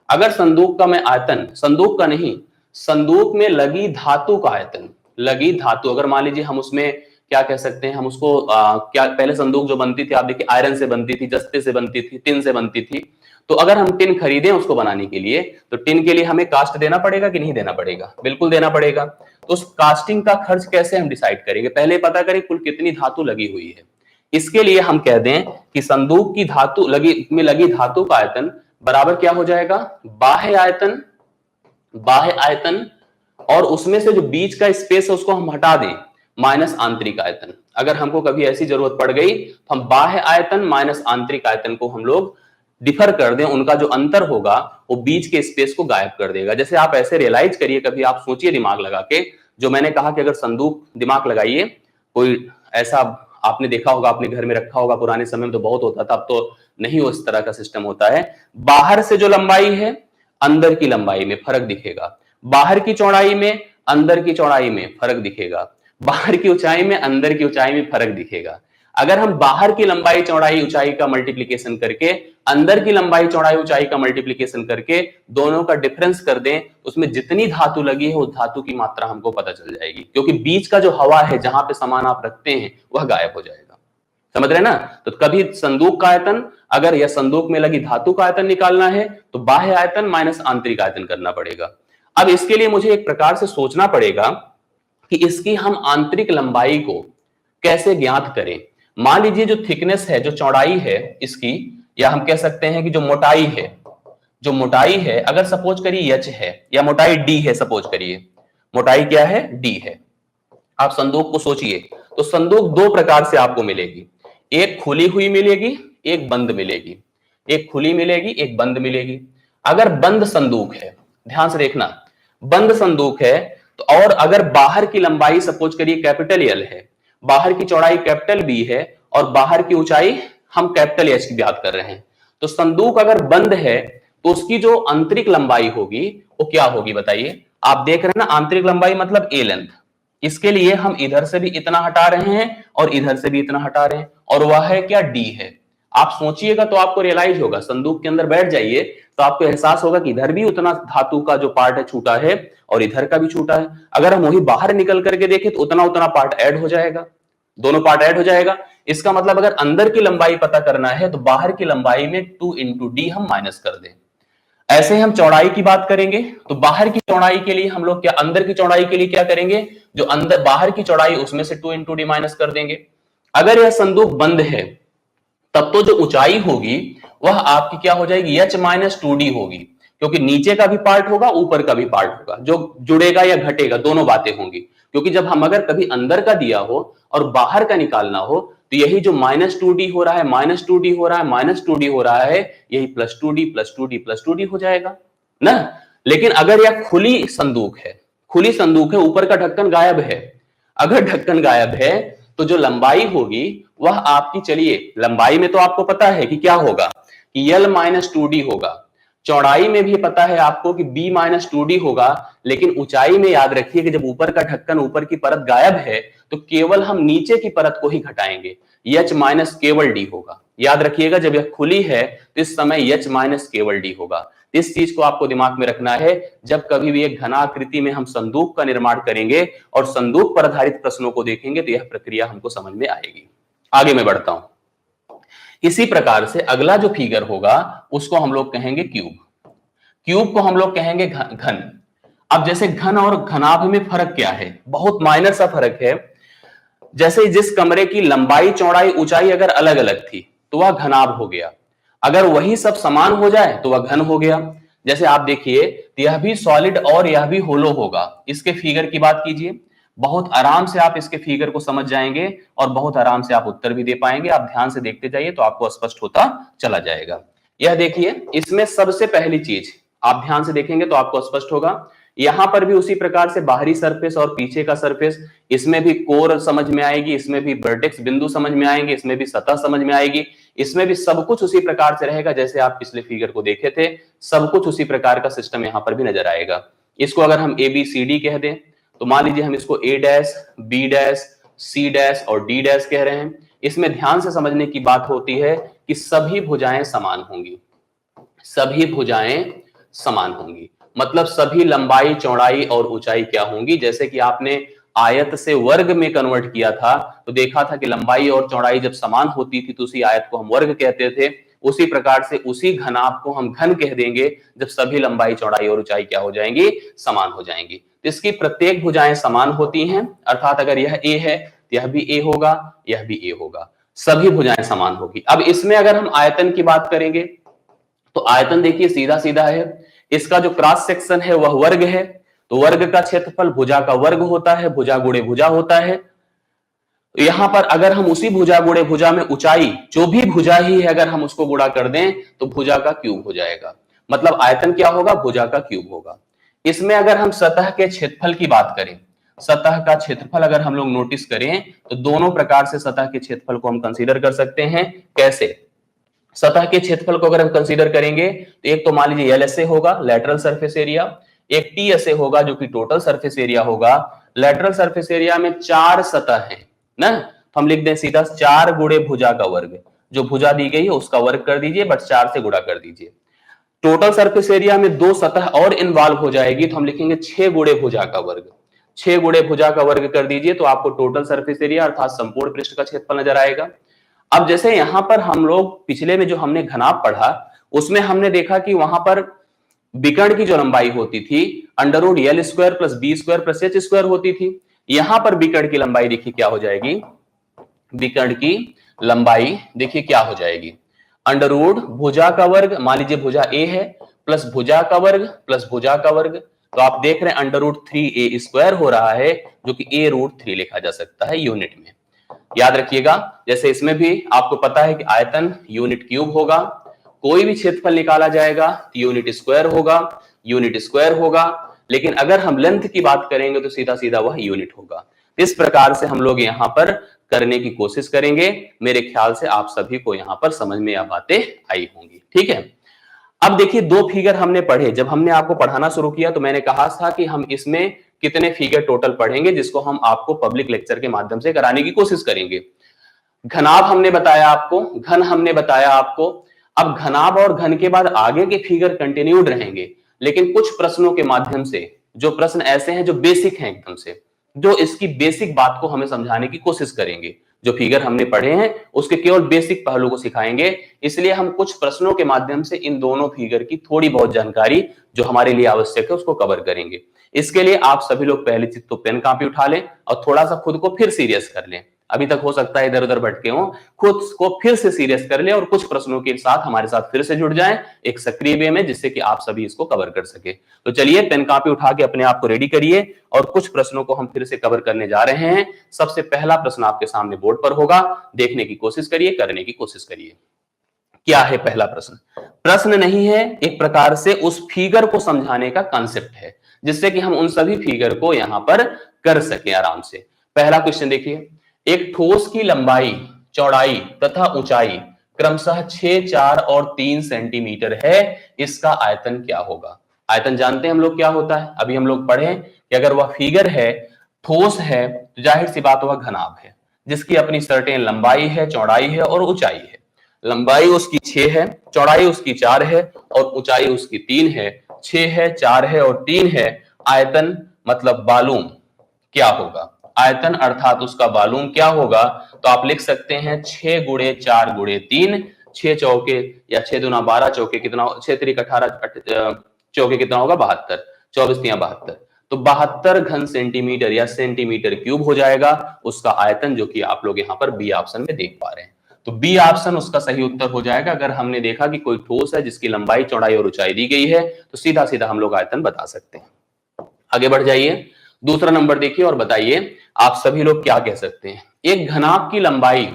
अगर संदूक का मैं आयतन, संदूक का नहीं, संदूक में लगी धातु का आयतन, लगी धातु, अगर मान लीजिए हम उसमें क्या कह सकते हैं हम उसको, क्या पहले संदूक जो बनती थी आप देखिए आयरन से बनती थी, जस्ते से बनती थी, टिन से बनती थी। तो अगर हम टिन खरीदें उसको बनाने के लिए तो टिन के लिए हमें कास्ट देना पड़ेगा कि नहीं देना पड़ेगा? बिल्कुल देना पड़ेगा। तो उस कास्टिंग का खर्च कैसे हम डिसाइड करेंगे? पहले पता करें कुल कितनी धातु लगी हुई है। इसके लिए हम कह दें कि संदूक की धातु लगी धातु का आयतन बराबर क्या हो जाएगा? बाह्य आयतन और उसमें से जो बीच का स्पेस है उसको हम हटा दें माइनस आंतरिक आयतन। अगर हमको कभी ऐसी जरूरत पड़ गई तो हम बाह्य आयतन माइनस आंतरिक आयतन को हम लोग डिफर कर दें, उनका जो अंतर होगा वो बीच के स्पेस को गायब कर देगा। जैसे आप ऐसे रियलाइज करिए, कभी आप सोचिए दिमाग लगा के, जो मैंने कहा कि अगर संदूक, दिमाग लगाइए, कोई ऐसा आपने देखा होगा, अपने घर में रखा होगा, पुराने समय में तो बहुत होता था, अब तो नहीं उस तरह का सिस्टम होता है। बाहर से जो लंबाई है अंदर की लंबाई में फर्क दिखेगा, बाहर की चौड़ाई में अंदर की चौड़ाई में फर्क दिखेगा, बाहर की ऊंचाई में अंदर की ऊंचाई में फर्क दिखेगा। अगर हम बाहर की लंबाई चौड़ाई ऊंचाई का मल्टीप्लीकेशन करके अंदर की लंबाई चौड़ाई ऊंचाई का मल्टीप्लीकेशन करके दोनों का डिफरेंस कर दें, उसमें जितनी धातु लगी है उस धातु की मात्रा हमको पता चल जाएगी, क्योंकि बीच का जो हवा है जहां पे सामान आप रखते हैं वह गायब हो जाएगा। समझ रहे ना? तो कभी संदूक का आयतन, अगर यह संदूक में लगी धातु का आयतन निकालना है तो बाह्य आयतन माइनस आंतरिक आयतन करना पड़ेगा। अब इसके लिए मुझे एक प्रकार से सोचना पड़ेगा कि इसकी हम आंतरिक लंबाई को कैसे ज्ञात करें। मान लीजिए जो थिकनेस है, जो चौड़ाई है इसकी, या हम कह सकते हैं कि जो मोटाई है, अगर सपोज करिए h है या मोटाई d है, सपोज करिए मोटाई क्या है? d है। आप संदूक को सोचिए तो संदूक दो प्रकार से आपको मिलेगी, एक खुली हुई मिलेगी, एक बंद मिलेगी। एक खुली मिलेगी, एक बंद मिलेगी। अगर बंद संदूक है, ध्यान से देखना, बंद संदूक है तो, और अगर बाहर की लंबाई सपोज करिए कैपिटल एल है, बाहर की चौड़ाई कैपिटल बी है और बाहर की ऊंचाई हम कैपिटल एच की बात कर रहे हैं, तो संदूक अगर बंद है तो उसकी जो आंतरिक लंबाई होगी वो क्या होगी बताइए? आप देख रहे हैं ना, आंतरिक लंबाई मतलब ए लेंथ। इसके लिए हम इधर से भी इतना हटा रहे हैं और इधर से भी इतना हटा रहे हैं, और वह है क्या? डी है। आप सोचिएगा तो आपको रियलाइज होगा, संदूक के अंदर बैठ जाइए तो आपको एहसास होगा कि इधर भी उतना धातु का जो पार्ट है छूटा है और इधर का भी छूटा है। अगर हम वही बाहर निकल करके देखें तो उतना पार्ट ऐड हो जाएगा, दोनों पार्ट ऐड हो जाएगा। इसका मतलब अगर अंदर की लंबाई पता करना है तो बाहर की लंबाई में 2 इंटू डी हम माइनस कर दें। ऐसे हम चौड़ाई की बात करेंगे तो बाहर की चौड़ाई के लिए हम लोग क्या, अंदर की चौड़ाई के लिए क्या करेंगे? जो अंदर बाहर की चौड़ाई उसमें से 2 इंटू डी माइनस कर देंगे। अगर यह संदूक बंद है तब तो जो ऊंचाई होगी वह आपकी क्या हो जाएगी? h माइनस 2d होगी, क्योंकि नीचे का भी पार्ट होगा ऊपर का भी पार्ट होगा, जो जुड़ेगा या घटेगा दोनों बातें होंगी। क्योंकि जब हम अगर कभी अंदर का दिया हो और बाहर का निकालना हो तो यही जो माइनस 2d हो रहा है, माइनस 2d हो रहा है, माइनस 2d हो रहा है, यही plus 2d plus 2d plus 2d हो जाएगा ना। लेकिन अगर यह खुली संदूक है, खुली संदूक है, ऊपर का ढक्कन गायब है, अगर ढक्कन गायब है तो जो लंबाई होगी वह आपकी, चलिए लंबाई में तो आपको पता है कि क्या होगा कि L माइनस 2D होगा, चौड़ाई में भी पता है आपको कि B माइनस 2D होगा, लेकिन ऊंचाई में याद रखिए कि जब ऊपर का ढक्कन, ऊपर की परत गायब है तो केवल हम नीचे की परत को ही घटाएंगे, H माइनस केवल D होगा। याद रखिएगा जब यह खुली है तो इस समय H माइनस केवल D होगा। इस चीज को आपको दिमाग में रखना है, जब कभी भी एक घनाकृति में हम संदूक का निर्माण करेंगे और संदूक पर आधारित प्रश्नों को देखेंगे तो यह प्रक्रिया हमको समझ में आएगी। आगे मैं बढ़ता हूं। इसी प्रकार से अगला जो फिगर होगा उसको हम लोग कहेंगे क्यूब। क्यूब को हम लोग कहेंगे घन। अब जैसे घन और घनाभ में फर्क क्या है? बहुत माइनर सा फर्क है। जैसे जिस कमरे की लंबाई चौड़ाई ऊंचाई अगर अलग अलग थी तो वह घनाभ हो गया, अगर वही सब समान हो जाए तो वह घन हो गया। जैसे आप देखिए यह भी सॉलिड और यह भी होलो होगा, इसके फिगर की बात कीजिए, बहुत आराम से आप इसके फिगर को समझ जाएंगे और बहुत आराम से आप उत्तर भी दे पाएंगे। आप ध्यान से देखते जाइए तो आपको स्पष्ट होता चला जाएगा। यह देखिए, इसमें सबसे पहली चीज आप ध्यान से देखेंगे तो आपको स्पष्ट होगा, यहां पर भी उसी प्रकार से बाहरी सरफेस और पीछे का सरफेस, इसमें भी कोर समझ में आएगी, इसमें भी वर्टेक्स बिंदु समझ में आएंगे, इसमें भी सतह समझ में आएगी, इसमें भी सब कुछ उसी प्रकार से रहेगा जैसे आप पिछले फिगर को देखे थे। सब कुछ उसी प्रकार का सिस्टम यहां पर भी नजर आएगा। इसको अगर हम ए बी सी डी कह दें तो मान लीजिए हम इसको A dash, B dash, C dash और डी डैश कह रहे हैं। इसमें ध्यान से समझने की बात होती है कि सभी भुजाएं समान होंगी, सभी भुजाएं समान होंगी, मतलब सभी लंबाई चौड़ाई और ऊंचाई क्या होंगी? जैसे कि आपने आयत से वर्ग में कन्वर्ट किया था तो देखा था कि लंबाई और चौड़ाई जब समान होती थी तो उसी आयत को हम वर्ग कहते थे। उसी प्रकार से उसी घनाभ को हम घन कह देंगे जब सभी लंबाई चौड़ाई और ऊंचाई क्या हो जाएंगी, समान हो जाएंगी। तो इसकी प्रत्येक भुजाएं समान होती हैं, अर्थात अगर यह ए है तो यह भी ए होगा, यह भी ए होगा, सभी भुजाएं समान होगी। अब इसमें अगर हम आयतन की बात करेंगे तो आयतन देखिए सीधा सीधा है, इसका जो क्रॉस सेक्शन है वह वर्ग है, तो वर्ग का क्षेत्रफल भुजा का वर्ग होता है, भुजा गुणे भुजा होता है। यहां पर अगर हम उसी भुजा गुणे भुजा में ऊंचाई, जो भी भुजा ही है अगर हम उसको गुणा कर दें तो भुजा का क्यूब हो जाएगा, मतलब आयतन क्या होगा, भुजा का क्यूब होगा। इसमें अगर हम सतह के क्षेत्रफल की बात करें, सतह का क्षेत्रफल अगर हम लोग नोटिस करें तो दोनों प्रकार से सतह के क्षेत्रफल को हम कंसीडर कर सकते हैं। कैसे? सतह के क्षेत्रफल को अगर हम कंसीडर करेंगे तो एक तो मान लीजिए एल एस ए होगा, लेटरल सरफेस एरिया, एक टी एस ए होगा जो कि टोटल सरफेस एरिया होगा। लेटरल सरफेस एरिया में 4 सतह है ना, तो हम लिख दें सीधा 4 गुणे भुजा का वर्ग, जो भुजा दी गई है उसका वर्ग कर दीजिए, बट 4 से गुणा कर दीजिए। टोटल सरफेस एरिया में 2 सतह और इन्वॉल्व हो जाएगी तो हम लिखेंगे 6 गुणे भुजा का वर्ग, 6 गुणे भुजा का वर्ग कर दीजिए तो आपको टोटल सरफेस एरिया अर्थात संपूर्ण पृष्ठ का क्षेत्रफल नजर आएगा। अब जैसे यहां पर हम लोग पिछले में जो हमने घनाभ पढ़ा उसमें हमने देखा कि वहां पर विकर्ण की जो लंबाई होती थी under root L square plus B square plus H square होती थी। यहां पर विकर्ण की लंबाई देखिए क्या हो जाएगी, विकर्ण की लंबाई देखिए क्या हो जाएगी, अंडर रूट भुजा का वर्ग, मान लीजिए भुजा ए है, प्लस भुजा का वर्ग प्लस भुजा का वर्ग, तो आप देख रहे हैं अंडर रूट 3a स्क्वायर हो रहा है जो कि a रूट 3 लिखा जा सकता है यूनिट में। याद रखिएगा, जैसे इसमें भी आपको पता है कि आयतन यूनिट क्यूब होगा, कोई भी क्षेत्रफल निकाला जाएगा तो यूनिट स्क्वायर होगा, यूनिट स्क्वायर होगा, लेकिन अगर हम लेंथ की बात करेंगे तो सीधा सीधा वह यूनिट होगा। इस प्रकार से हम लोग यहां पर करने की कोशिश करेंगे। मेरे ख्याल से आप सभी को यहां पर समझ में यह बातें आई होंगी, ठीक है। अब देखिए 2 फिगर हमने पढ़े, जब हमने आपको पढ़ाना शुरू किया तो मैंने कहा था कि हम इसमें कितने फिगर टोटल पढ़ेंगे जिसको हम आपको पब्लिक लेक्चर के माध्यम से कराने की कोशिश करेंगे। घनाभ हमने बताया आपको, घन हमने बताया आपको। अब घनाभ और घन के बाद आगे के फिगर कंटिन्यूड रहेंगे, लेकिन कुछ प्रश्नों के माध्यम से, जो प्रश्न ऐसे हैं जो बेसिक हैं एकदम से, जो इसकी बेसिक बात को हमें समझाने की कोशिश करेंगे। जो फिगर हमने पढ़े हैं उसके केवल बेसिक पहलू को सिखाएंगे, इसलिए हम कुछ प्रश्नों के माध्यम से इन दोनों फिगर की थोड़ी बहुत जानकारी जो हमारे लिए आवश्यक है उसको कवर करेंगे। इसके लिए आप सभी लोग पहले चीज तो पेन कॉपी उठा लें और थोड़ा सा खुद को फिर सीरियस कर लें। अभी तक हो सकता है इधर उधर भटके हों, खुद को फिर से सीरियस कर लें और कुछ प्रश्नों के साथ हमारे साथ फिर से जुड़ जाएं एक सक्रिय वे में, जिससे कि आप सभी इसको कवर कर सके। तो चलिए पेन कॉपी उठा के अपने आप को रेडी करिए और कुछ प्रश्नों को हम फिर से कवर करने जा रहे हैं। सबसे पहला प्रश्न आपके सामने बोर्ड पर होगा, देखने की कोशिश करिए, करने की कोशिश करिए। क्या है पहला प्रश्न? प्रश्न नहीं है, एक प्रकार से उस फिगर को समझाने का कॉन्सेप्ट है, जिससे कि हम उन सभी फिगर को यहां पर कर सकें आराम से। पहला क्वेश्चन देखिए, एक ठोस की लंबाई, चौड़ाई तथा ऊंचाई क्रमशः 6, 4 और 3 सेंटीमीटर है, इसका आयतन क्या होगा? आयतन जानते हैं हम लोग क्या होता है, अभी हम लोग पढ़े कि अगर वह फिगर है, ठोस है, तो जाहिर सी बात वह घनाभ है, जिसकी अपनी सर्टेन लंबाई है, चौड़ाई है और ऊंचाई है। लंबाई उसकी 6 है, चौड़ाई उसकी 4 है और ऊंचाई उसकी 3 है। 6 है, 4 है और 3 है। आयतन मतलब वॉल्यूम क्या होगा? आयतन अर्थात उसका वॉल्यूम क्या होगा? तो आप लिख सकते हैं 6 गुणे 4 गुणे 3, 6 चौके या 6 दूना 12 चौके कितना, 6 त्रिक 18 चौके कितना होगा? 72, 24 तिया 72, तो 72 घन सेंटीमीटर या सेंटीमीटर क्यूब हो जाएगा उसका आयतन, जो कि आप लोग यहाँ पर बी ऑप्शन में देख पा रहे हैं। तो बी ऑप्शन उसका सही उत्तर हो जाएगा। अगर हमने देखा कि कोई ठोस है जिसकी लंबाई, चौड़ाई और ऊंचाई दी गई है तो सीधा सीधा हम लोग आयतन बता सकते हैं। आगे बढ़ जाइए, दूसरा नंबर देखिए और बताइए आप सभी लोग क्या कह सकते हैं। एक घनाभ की लंबाई,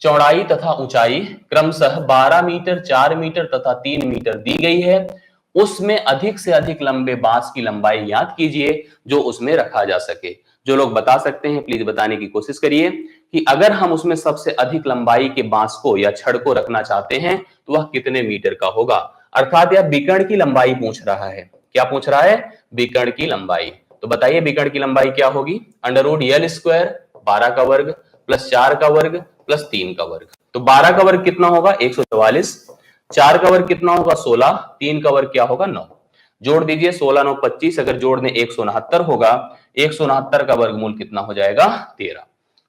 चौड़ाई तथा ऊंचाई क्रमशः 12 मीटर, 4 मीटर तथा 3 मीटर दी गई है, उसमें अधिक से अधिक लंबे बांस की लंबाई याद कीजिए जो उसमें रखा जा सके। जो लोग बता सकते हैं प्लीज बताने की कोशिश करिए कि अगर हम उसमें सबसे अधिक लंबाई के बांस को या छड़ को रखना चाहते हैं तो वह कितने मीटर का होगा। अर्थात यह विकर्ण की लंबाई पूछ रहा है। क्या पूछ रहा है? विकर्ण की लंबाई। तो बताइए विकर्ण की लंबाई क्या होगी? अंडर रूट एल स्क्वायर 12 का वर्ग प्लस 4 का वर्ग प्लस 3 का वर्ग। तो 12 का वर्ग कितना होगा? 144, 4 का वर्ग कितना होगा? 16, 3 का वर्ग क्या होगा? 9। जोड़ दीजिए 16 9 25, अगर जोड़ दें 169 होगा। 169 का वर्गमूल कितना हो जाएगा? 13।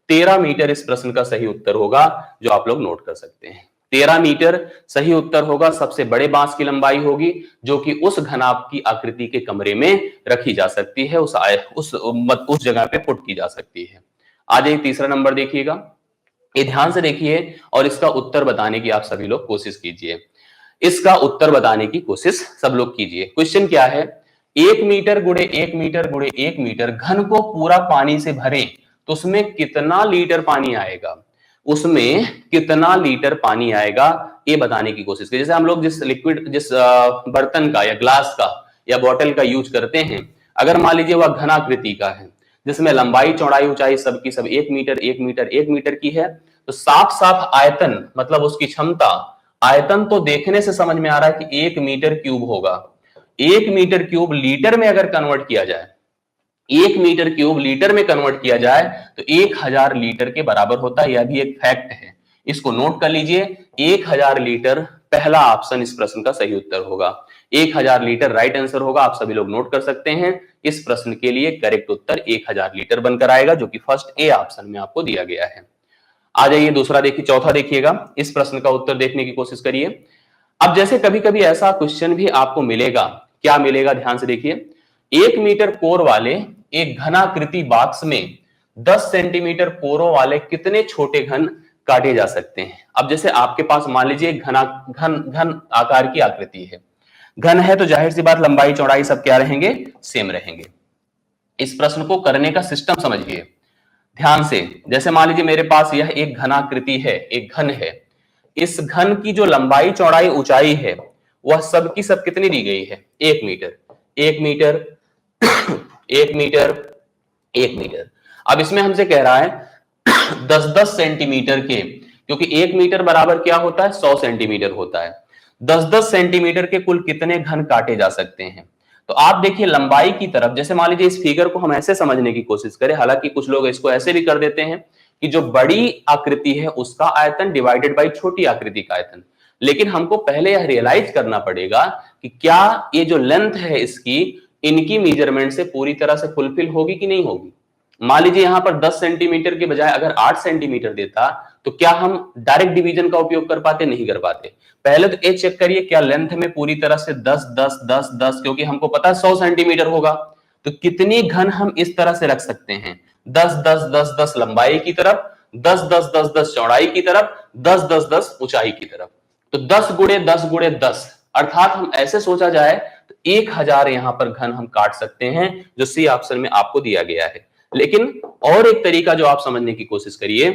13 मीटर इस प्रश्न का सही उत्तर होगा, जो आप लोग नोट कर सकते हैं। 13 मीटर सही उत्तर होगा। सबसे बड़े बांस की लंबाई होगी जो कि उस घनाभ की आकृति के कमरे में रखी जा सकती है, उस जगह पे पुट की जा सकती है। आ जाइए तीसरा नंबर देखिएगा, ये ध्यान से देखिए और इसका उत्तर बताने की आप सभी लोग कोशिश कीजिए। इसका उत्तर बताने की कोशिश सब लोग कीजिए। क्वेश्चन क्या है? 1 मीटर गुणे 1 मीटर गुणे 1 मीटर घन को पूरा पानी से भरें तो उसमें कितना लीटर पानी आएगा? उसमें कितना लीटर पानी आएगा ये बताने की कोशिश कीजिए। जैसे हम लोग जिस बर्तन का या ग्लास का या बोतल का यूज करते हैं, अगर मान लीजिए वह घनाकृति का है जिसमें लंबाई चौड़ाई ऊंचाई सबकी सब 1 मीटर 1 मीटर 1 मीटर की है, तो साफ साफ आयतन मतलब उसकी क्षमता, आयतन तो देखने से समझ में आ रहा है कि 1 मीटर क्यूब होगा। 1 मीटर क्यूब लीटर में अगर कन्वर्ट किया जाए, 1 मीटर क्यूब लीटर में कन्वर्ट किया जाए तो 1000 लीटर के बराबर होता है। यह भी एक फैक्ट है, इसको नोट कर लीजिए। 1000 लीटर पहला ऑप्शन इस प्रश्न का सही उत्तर होगा। 1000 लीटर राइट आंसर होगा। आप सभी लोग नोट कर सकते हैं। इस प्रश्न के लिए करेक्ट उत्तर 1000 लीटर बनकर आएगा, जो कि फर्स्ट ए ऑप्शन में आपको दिया गया है। आ जाइए दूसरा देखिए, चौथा देखिएगा। इस प्रश्न का उत्तर देखने की कोशिश करिए। अब जैसे कभी कभी ऐसा क्वेश्चन भी आपको मिलेगा, क्या मिलेगा ध्यान से देखिए। 1 मीटर कोर वाले एक घनाकृति बॉक्स में 10 सेंटीमीटर कोरों वाले कितने छोटे घन काटे जा सकते हैं? अब जैसे आपके पास मान लीजिए घन आकार की आकृति है, घन है तो जाहिर सी बात लंबाई चौड़ाई सब क्या रहेंगे? सेम रहेंगे। इस प्रश्न को करने का सिस्टम समझिए ध्यान से। जैसे मान लीजिए मेरे पास यह एक घनाकृति है, एक घन है। इस घन की जो लंबाई चौड़ाई ऊंचाई है वह सब की सब कितनी दी गई है? 1 मीटर 1 मीटर 1 मीटर 1 मीटर। अब इसमें हमसे कह रहा है 10-10 सेंटीमीटर के, क्योंकि 1 मीटर बराबर क्या होता है? 100 सेंटीमीटर होता है। 10-10 सेंटीमीटर के कुल कितने घन काटे जा सकते हैं? तो आप देखिए लंबाई की तरफ, जैसे मान लीजिए इस फिगर को हम ऐसे समझने की कोशिश करें, हालांकि कुछ लोग इसको ऐसे भी कर देते हैं कि जो बड़ी आकृति है उसका आयतन डिवाइडेड बाई छोटी आकृति का आयतन। लेकिन हमको पहले यह रियलाइज करना पड़ेगा कि क्या ये जो लेंथ है इसकी, इनकी मेजरमेंट से पूरी तरह से फुलफिल होगी कि नहीं होगी। मान लीजिए यहां पर 10 सेंटीमीटर के बजाय अगर 8 सेंटीमीटर देता तो क्या हम डायरेक्ट डिवीजन का उपयोग कर पाते? नहीं कर पाते। पहले तो ये चेक करिए क्या लेंथ में पूरी तरह से 10 10 10 10, क्योंकि हमको पता है 100 सेंटीमीटर होगा, तो कितनी घन हम इस तरह से रख सकते हैं? 10 10 10 10 लंबाई की तरफ, 10 10 10 10 चौड़ाई की तरफ, 10 10 10 ऊंचाई की तरफ। तो 10 गुणे 10 गुणे 10, अर्थात हम ऐसे सोचा जाए तो 1000 यहां पर घन हम काट सकते हैं, जो सी ऑप्शन में आपको दिया गया है। लेकिन और एक तरीका जो आप समझने की कोशिश करिए,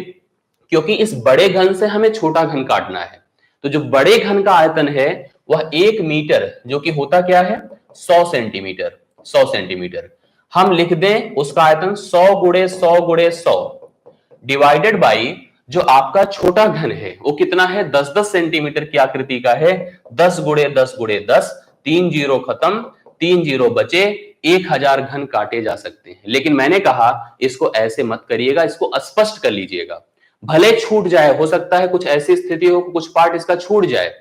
क्योंकि इस बड़े घन से हमें छोटा घन काटना है, तो जो बड़े घन का आयतन है वह 1 मीटर, जो कि होता क्या है? 100 सेंटीमीटर। 100 सेंटीमीटर हम लिख दें उसका आयतन 100 गुणे 100 गुणे 100 डिवाइडेड बाई जो आपका छोटा घन है वो कितना है? 10-10 सेंटीमीटर की आकृति का है। 10 गुणे 10 गुणे 10, 3 जीरो खत्म, 3 जीरो बचे, 1000 घन काटे जा सकते हैं। लेकिन मैंने कहा इसको ऐसे मत करिएगा, इसको स्पष्ट कर लीजिएगा। भले छूट जाए, हो सकता है कुछ ऐसी स्थिति हो कुछ पार्ट इसका छूट जाए,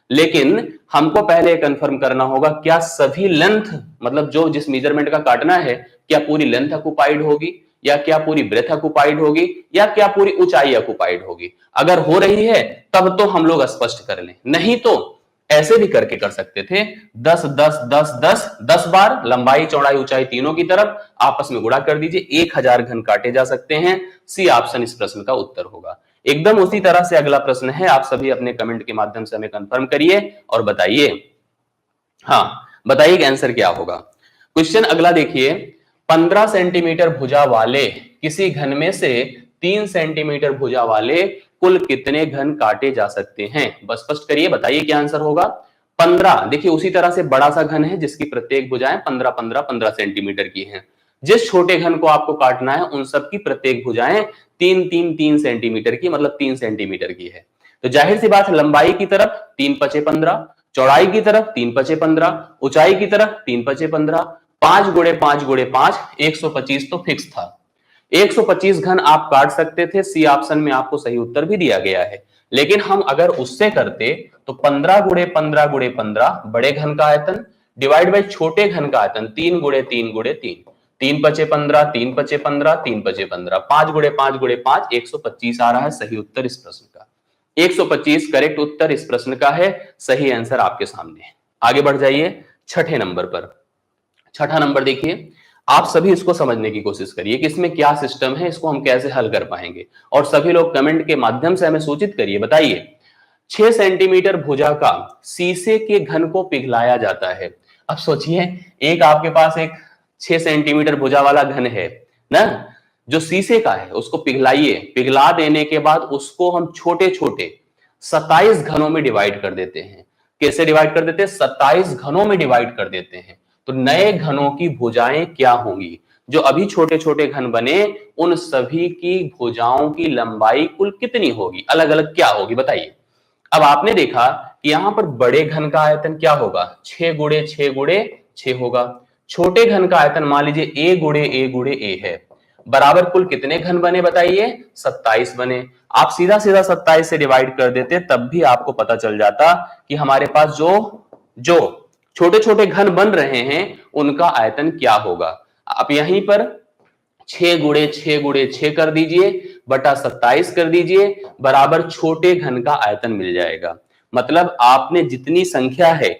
लेकिन हमको पहले कंफर्म करना होगा क्या सभी लेंथ, मतलब जो जिस मेजरमेंट का काटना है, क्या पूरी लेंथ ऑक्युपाइड होगी, या क्या पूरी ब्रेथ ऑक्युपाइड होगी, या क्या पूरी ऊंचाई ऑक्युपाइड होगी। अगर हो रही है तब तो हम लोग स्पष्ट कर लें, नहीं तो ऐसे भी करके कर सकते थे। 10 10 10 10 10 बार लंबाई चौड़ाई ऊंचाई तीनों की तरफ आपस में गुणा कर दीजिए, 1000 घन काटे जा सकते हैं। सी ऑप्शन इस प्रश्न का उत्तर होगा। एकदम उसी तरह से अगला प्रश्न है, आप सभी अपने कमेंट के माध्यम से हमें कंफर्म करिए और बताइए, हाँ बताइए कि आंसर क्या होगा। क्वेश्चन अगला देखिए, 15 सेंटीमीटर भुजा वाले किसी घन में से 3 सेंटीमीटर भुजा वाले कुल कितने घन काटे जा सकते हैं? बस स्पष्ट करिए, बताइए क्या आंसर होगा। 15, देखिए उसी तरह से बड़ा सा घन है जिसकी प्रत्येक भुजाएं 15 15 15 सेंटीमीटर की हैं। जिस छोटे घन को आपको काटना है उन सब की प्रत्येक भुजाएं 3 सेंटीमीटर की, मतलब 3 सेंटीमीटर की है। तो जाहिर सी बात है लंबाई की तरफ 3 पचे 15, चौड़ाई की तरफ 3 पचे 15, ऊंचाई की तरफ 3 पचे 15, 5 गुणे 5 गुणे 5, 125 तो फिक्स था। 125 घन आप काट सकते थे। सी ऑप्शन में आपको सही उत्तर भी दिया गया है। लेकिन हम अगर उससे करते तो 15 गुणे 15 गुणे 15 बड़े घन का आयतन डिवाइड बाई छोटे घन का आयतन 3 गुणे 3 गुणे 3, 3 पचे 15, 3 पचे 15, 3 पचे 15, 5 गुणे 5 गुणे 5, 125 आ रहा है सही उत्तर इस प्रश्न का। 125 करेक्ट उत्तर इस प्रश्न का है, सही आंसर आपके सामने है। आगे बढ़ जाइए छठे नंबर पर। छठा नंबर देखिए, आप सभी इसको समझने की कोशिश करिए कि इसमें क्या सिस्टम है, इसको हम कैसे हल कर पाएंगे, और सभी लोग कमेंट के माध्यम से हमें सूचित करिए। बताइए 6 सेंटीमीटर भुजा का शीशे के घन को पिघलाया जाता है। अब सोचिए, एक आपके पास एक 6 सेंटीमीटर भुजा वाला घन है ना, जो शीशे का है, उसको पिघलाइए। पिघला देने के बाद उसको हम छोटे छोटे 27 घनों में डिवाइड कर देते हैं। कैसे डिवाइड कर देते हैं? 27 घनों में डिवाइड कर देते हैं। तो नए घनों की भुजाएं क्या होंगी? जो अभी छोटे छोटे घन बने, उन सभी की भुजाओं की लंबाई कुल कितनी होगी? अलग अलग क्या होगी बताइए। अब आपने देखा कि यहां पर बड़े घन का आयतन क्या होगा? 6 गुणे 6 गुणे 6 होगा। छोटे घन का आयतन मान लीजिए a गुणे a गुणे a है। बराबर कुल कितने घन बने बताइए? 27 बने। आप सीधा सीधा 27 से डिवाइड कर देते, तब भी आपको पता चल जाता कि हमारे पास जो जो छोटे छोटे घन बन रहे हैं उनका आयतन क्या होगा। आप यहीं पर 6 गुणे 6 गुणे 6 कर दीजिए, बटा 27 कर दीजिए, बराबर छोटे घन का आयतन मिल जाएगा। मतलब आपने जितनी संख्या है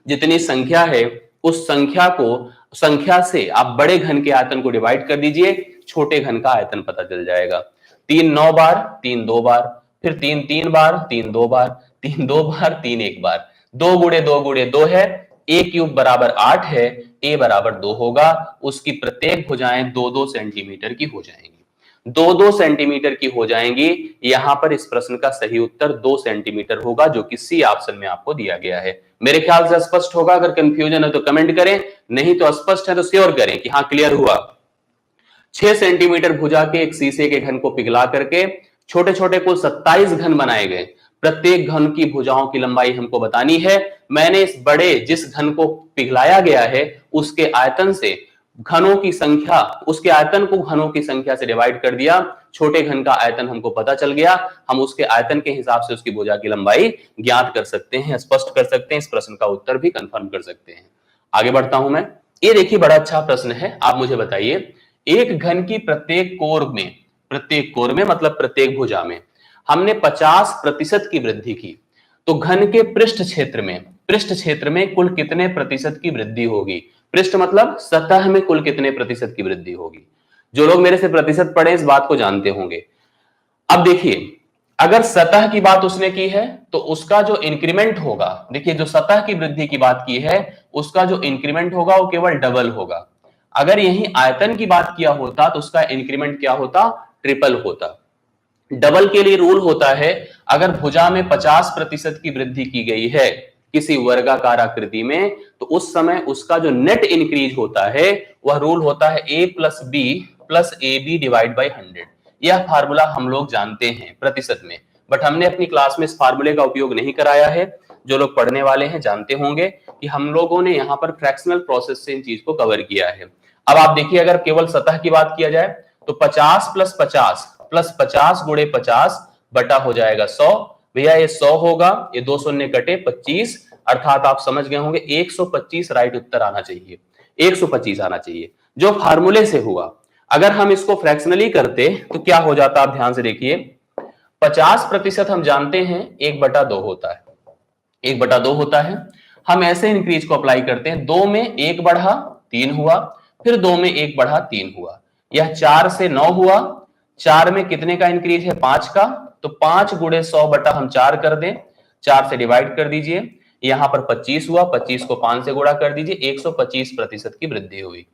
जितनी संख्या है उस संख्या से आप बड़े घन के आयतन को डिवाइड कर दीजिए, छोटे घन का आयतन पता चल जाएगा। 3 9 बार, 3 2 बार, फिर 3 3 बार, 3 2 बार, 3 2 बार, 3 1 बार, 2 गुणे 2 है, a क्यूब बराबर 8 है, a बराबर 2 होगा। उसकी प्रत्येक भुजाएं 2-2 सेंटीमीटर की हो जाएंगी। 2-2 सेंटीमीटर की हो जाएंगी। यहां पर इस प्रश्न का सही उत्तर 2 सेंटीमीटर होगा, जो कि सी ऑप्शन में आपको दिया गया है। मेरे ख्याल से स्पष्ट होगा। अगर कंफ्यूजन है तो कमेंट करें, नहीं तो स्पष्ट है तो श्योर करें कि हाँ क्लियर हुआ। 6 सेंटीमीटर भुजा के एक शीशे के घन को पिघला करके छोटे छोटे कुल 27 घन बनाए गए। प्रत्येक घन की भुजाओं की लंबाई हमको बतानी है। मैंने इस बड़े जिस घन को पिघलाया गया है उसके आयतन से घनों की संख्या, उसके आयतन को घनों की संख्या से डिवाइड कर दिया। छोटे घन का आयतन हमको पता चल गया। हम उसके आयतन के हिसाब से उसकी भुजा की लंबाई ज्ञात कर सकते हैं, स्पष्ट कर सकते हैं, इस प्रश्न का उत्तर भी कंफर्म कर सकते हैं। आगे बढ़ता हूं मैं। ये देखिए बड़ा अच्छा प्रश्न है। आप मुझे बताइए, एक घन की प्रत्येक कोर में मतलब प्रत्येक भुजा में हमने 50% की वृद्धि की, तो घन के पृष्ठ क्षेत्र में कुल कितने प्रतिशत की वृद्धि होगी? पृष्ठ मतलब सतह में कुल कितने प्रतिशत की वृद्धि होगी? जो लोग मेरे से प्रतिशत पढ़े इस बात को जानते होंगे। अब देखिए, अगर सतह की बात उसने की है तो उसका जो इंक्रीमेंट होगा, देखिए जो सतह की वृद्धि की बात की है उसका जो इंक्रीमेंट होगा वो केवल डबल होगा। अगर यही आयतन की बात किया होता तो उसका इंक्रीमेंट क्या होता? ट्रिपल होता। डबल के लिए रूल होता है, अगर भुजा में 50% की वृद्धि की गई है किसी वर्गाकार आकृति में, तो उस समय उसका जो नेट इंक्रीज होता है वह रूल होता है a plus B plus A B divide by 100। यह फार्मूला हम लोग जानते हैं प्रतिशत में, बट हमने अपनी क्लास में इस फार्मूले का उपयोग नहीं कराया है। जो लोग पढ़ने वाले हैं जानते होंगे कि हम लोगों ने यहाँ पर फ्रैक्शनल प्रोसेस से इन चीज को कवर किया है। अब आप देखिए, अगर केवल सतह की बात किया जाए तो 50 प्लस 50 गुणे 50 बटा हो जाएगा 100। भैया ये 100 होगा, ये 2 शून्य कटे 25, अर्थात आप समझ गए होंगे 125 राइट उत्तर आना चाहिए। 125 आना चाहिए जो फार्मूले से हुआ। अगर हम इसको फ्रैक्शनली करते तो क्या हो जाता? आप ध्यान से देखिए, 50% हम जानते हैं 1/2 होता है, 1/2 होता है। हम ऐसे इंक्रीज को अप्लाई करते हैं, 2 में 1 बढ़ा 3 हुआ, फिर 2 में 1 बढ़ा 3 हुआ। यह 4 से 9 हुआ। 4 में कितने का इंक्रीज है? 5 का। तो 5 गुणे 100 बटा हम 4 कर दें, 4 से डिवाइड कर दीजिए। यहां पर 25 हुआ, 25 को 5 से गुणा कर दीजिए, 125% की वृद्धि हुई।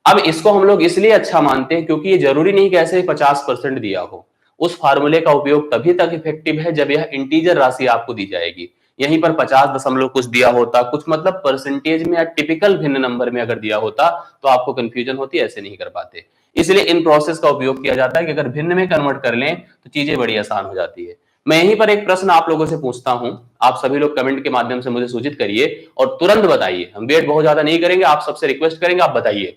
अब इसको हम लोग इसलिए अच्छा मानते हैं क्योंकि ये जरूरी नहीं कि ऐसे 50% दिया हो। उस फार्मूले का उपयोग तभी तक इफेक्टिव है जब यह इंटीजर राशि आपको दी जाएगी। यहीं पर 50 दशमलव कुछ दिया होता, कुछ मतलब परसेंटेज में या टिपिकल भिन्न नंबर में अगर दिया होता तो आपको कंफ्यूजन होती, ऐसे नहीं कर पाते। इसलिए इन प्रोसेस का उपयोग किया जाता है कि अगर भिन्न में कन्वर्ट कर लें तो चीजें बड़ी आसान हो जाती है। मैं यहीं पर एक प्रश्न आप लोगों से पूछता हूं, आप सभी लोग कमेंट के माध्यम से मुझे सूचित करिए और तुरंत बताइए। हम वेट बहुत ज्यादा नहीं करेंगे, आप सबसे रिक्वेस्ट करेंगे, आप बताइए।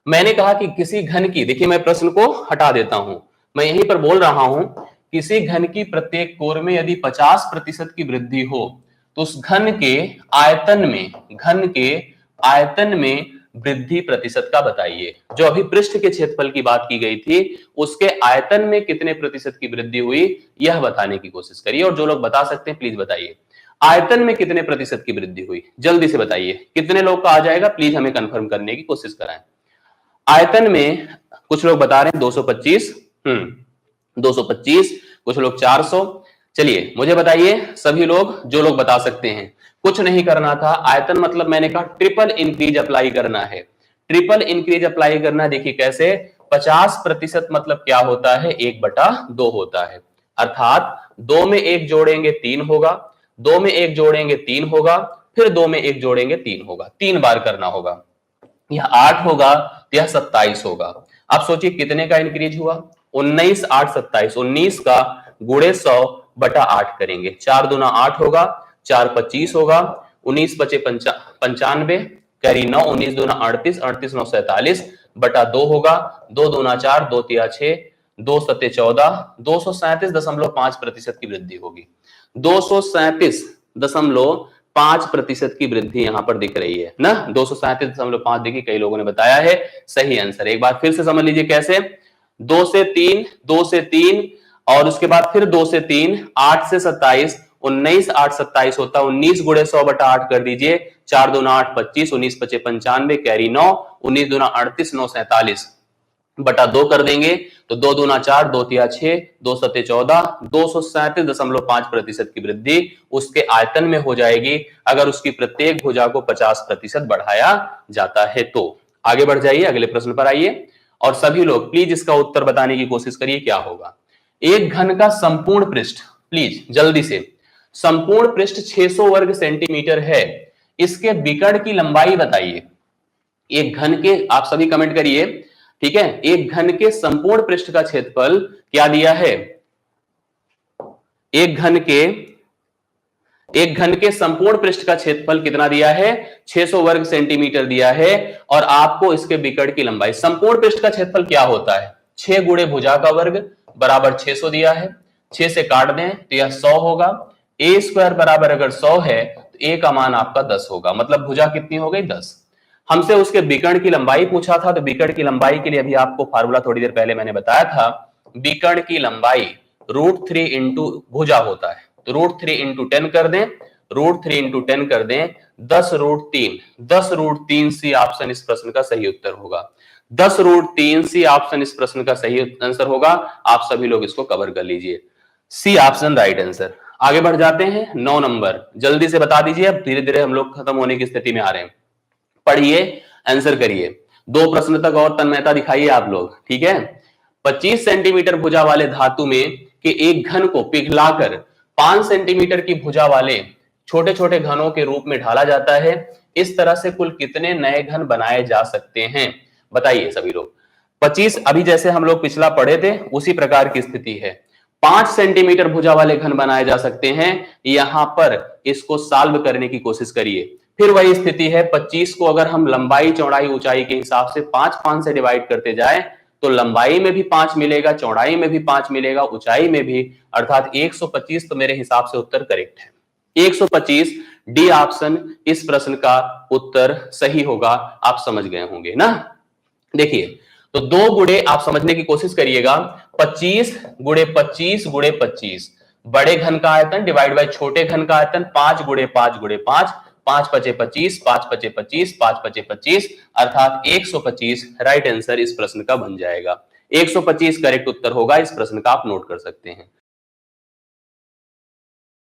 मैंने कहा कि किसी घन की, देखिए मैं प्रश्न को हटा देता हूं, मैं यहीं पर बोल रहा हूं किसी घन की प्रत्येक कोर में यदि 50% की वृद्धि हो तो उस घन के आयतन में वृद्धि प्रतिशत का बताइए। जो अभी पृष्ठ के क्षेत्रफल की बात की गई थी उसके आयतन में कितने प्रतिशत की वृद्धि हुई यह बताने की कोशिश करिए। और जो लोग बता सकते हैं प्लीज बताइए आयतन में कितने प्रतिशत की वृद्धि हुई, जल्दी से बताइए। कितने लोग का आ जाएगा प्लीज हमें कंफर्म करने की कोशिश कराएं। आयतन में कुछ लोग बता रहे हैं 225, 225, कुछ लोग 400। चलिए मुझे बताइए सभी लोग, जो लोग बता सकते हैं। कुछ नहीं करना था, आयतन मतलब मैंने कहा ट्रिपल इंक्रीज अप्लाई करना है। ट्रिपल इंक्रीज अप्लाई करना, देखिए कैसे, 50% मतलब क्या होता है, 1/2 होता है। अर्थात 2 में 1 जोड़ेंगे 3 होगा, 2 में 1 जोड़ेंगे 3 होगा, फिर 2 में 1 जोड़ेंगे 3 होगा, 3 बार करना होगा। यह 8 होगा, यह 27 होगा। अब सोचिए कितने का इंक्रीज हुआ, 19, 8, 27, 19 का गुणे 100/8 करेंगे, 4 दूना 8 होगा, 4 25 होगा, 19 बचे 95, कैरी 9, 19 दूना 38, 38 9 47/2 होगा, 2 दूना 4, 2 तिया 6, 2 सत्ते 14, 237.5% की वृद्धि होगी। 237.5% की वृद्धि यहां पर दिख रही है ना, 237.5 देखिए कई लोगों ने बताया है सही आंसर। एक बार फिर से समझ लीजिए कैसे, 2 से 3, 2 से 3 और उसके बाद फिर 2 से 3, 8 से 27, 19, 8, 27 होता है, 19 गुणे 100/8 कर दीजिए, 4 दूना 8 25, 19 बचे 95, कैरी 9, 19 दूना 38, 9 47/2 कर देंगे तो 2 दूना 4, 2 तिया 6, 2 सत्ते 14, 237.5% की वृद्धि उसके आयतन में हो जाएगी अगर उसकी प्रत्येक भुजा को 50% बढ़ाया जाता है। तो आगे बढ़ जाइए, अगले प्रश्न पर आइए और सभी लोग प्लीज इसका उत्तर बताने की कोशिश करिए क्या होगा। एक घन का संपूर्ण पृष्ठ, प्लीज जल्दी से, संपूर्ण पृष्ठ 600 वर्ग सेंटीमीटर है, इसके विकर्ण की लंबाई बताइए। एक घन के, आप सभी कमेंट करिए, ठीक है, एक घन के संपूर्ण पृष्ठ का क्षेत्रफल क्या दिया है, एक घन के संपूर्ण पृष्ठ का क्षेत्रफल कितना दिया है, 600 वर्ग सेंटीमीटर दिया है और आपको इसके विकर्ण की लंबाई, संपूर्ण पृष्ठ का क्षेत्रफल क्या होता है, 6 गुणे भुजा का वर्ग बराबर 600 दिया है, 6 से काट दें तो यह 100 होगा। ए स्क्वायर बराबर अगर 100 है तो ए का मान आपका 10 होगा, मतलब भुजा कितनी हो गई 10। हमसे उसके विकर्ण की लंबाई पूछा था, तो विकर्ण की लंबाई के लिए अभी आपको फार्मूला थोड़ी देर पहले मैंने बताया था, विकर्ण की लंबाई √3 इंटू भुजा होता है, तो √3 इंटू 10 कर दें, √3 इंटू 10 कर दें, 10√3, 10√3 सी ऑप्शन इस प्रश्न का सही उत्तर होगा। 10√3 सी ऑप्शन इस प्रश्न का सही आंसर होगा। आप सभी लोग इसको कवर कर लीजिए, सी ऑप्शन राइट आंसर। आगे बढ़ जाते हैं 9 नंबर, जल्दी से बता दीजिए, अब धीरे धीरे हम लोग खत्म होने की स्थिति में आ रहे हैं। पढ़िए, आंसर करिए, 2 प्रश्न तक और तन्मयता दिखाइए आप लोग, ठीक है। 25 सेंटीमीटर भुजा वाले धातु में के एक घन को पिघलाकर 5 सेंटीमीटर की भुजा वाले छोटे छोटे घनों के रूप में ढाला जाता है, इस तरह से कुल कितने नए घन बनाए जा सकते हैं, बताइए सभी लोग। 25, अभी जैसे हम लोग पिछला पढ़े थे उसी प्रकार की स्थिति है, 5 सेंटीमीटर भुजा वाले घन बनाए जा सकते हैं। यहां पर इसको सॉल्व करने की कोशिश करिए, फिर वही स्थिति है, 25 को अगर हम लंबाई चौड़ाई ऊंचाई के हिसाब से 5 से डिवाइड करते जाए तो लंबाई में भी 5 मिलेगा, चौड़ाई में भी 5 मिलेगा, ऊंचाई में भी, अर्थात 125। तो मेरे हिसाब से उत्तर करेक्ट है, 125 डी ऑप्शन इस प्रश्न का उत्तर सही होगा। आप समझ गए होंगे ना। देखिए तो 2 गुणे, आप समझने की कोशिश करिएगा, 25 गुणे 25 गुणे 25, बड़े घन का आयतन डिवाइड बाय छोटे घन का आयतन, 5 गुणे 5 गुणे 5, 5 पचे 25, 5 पचे 25, 5 पचे 25, अर्थात 125 राइट आंसर इस प्रश्न का बन जाएगा। 125 करेक्ट उत्तर होगा इस प्रश्न का, आप नोट कर सकते हैं।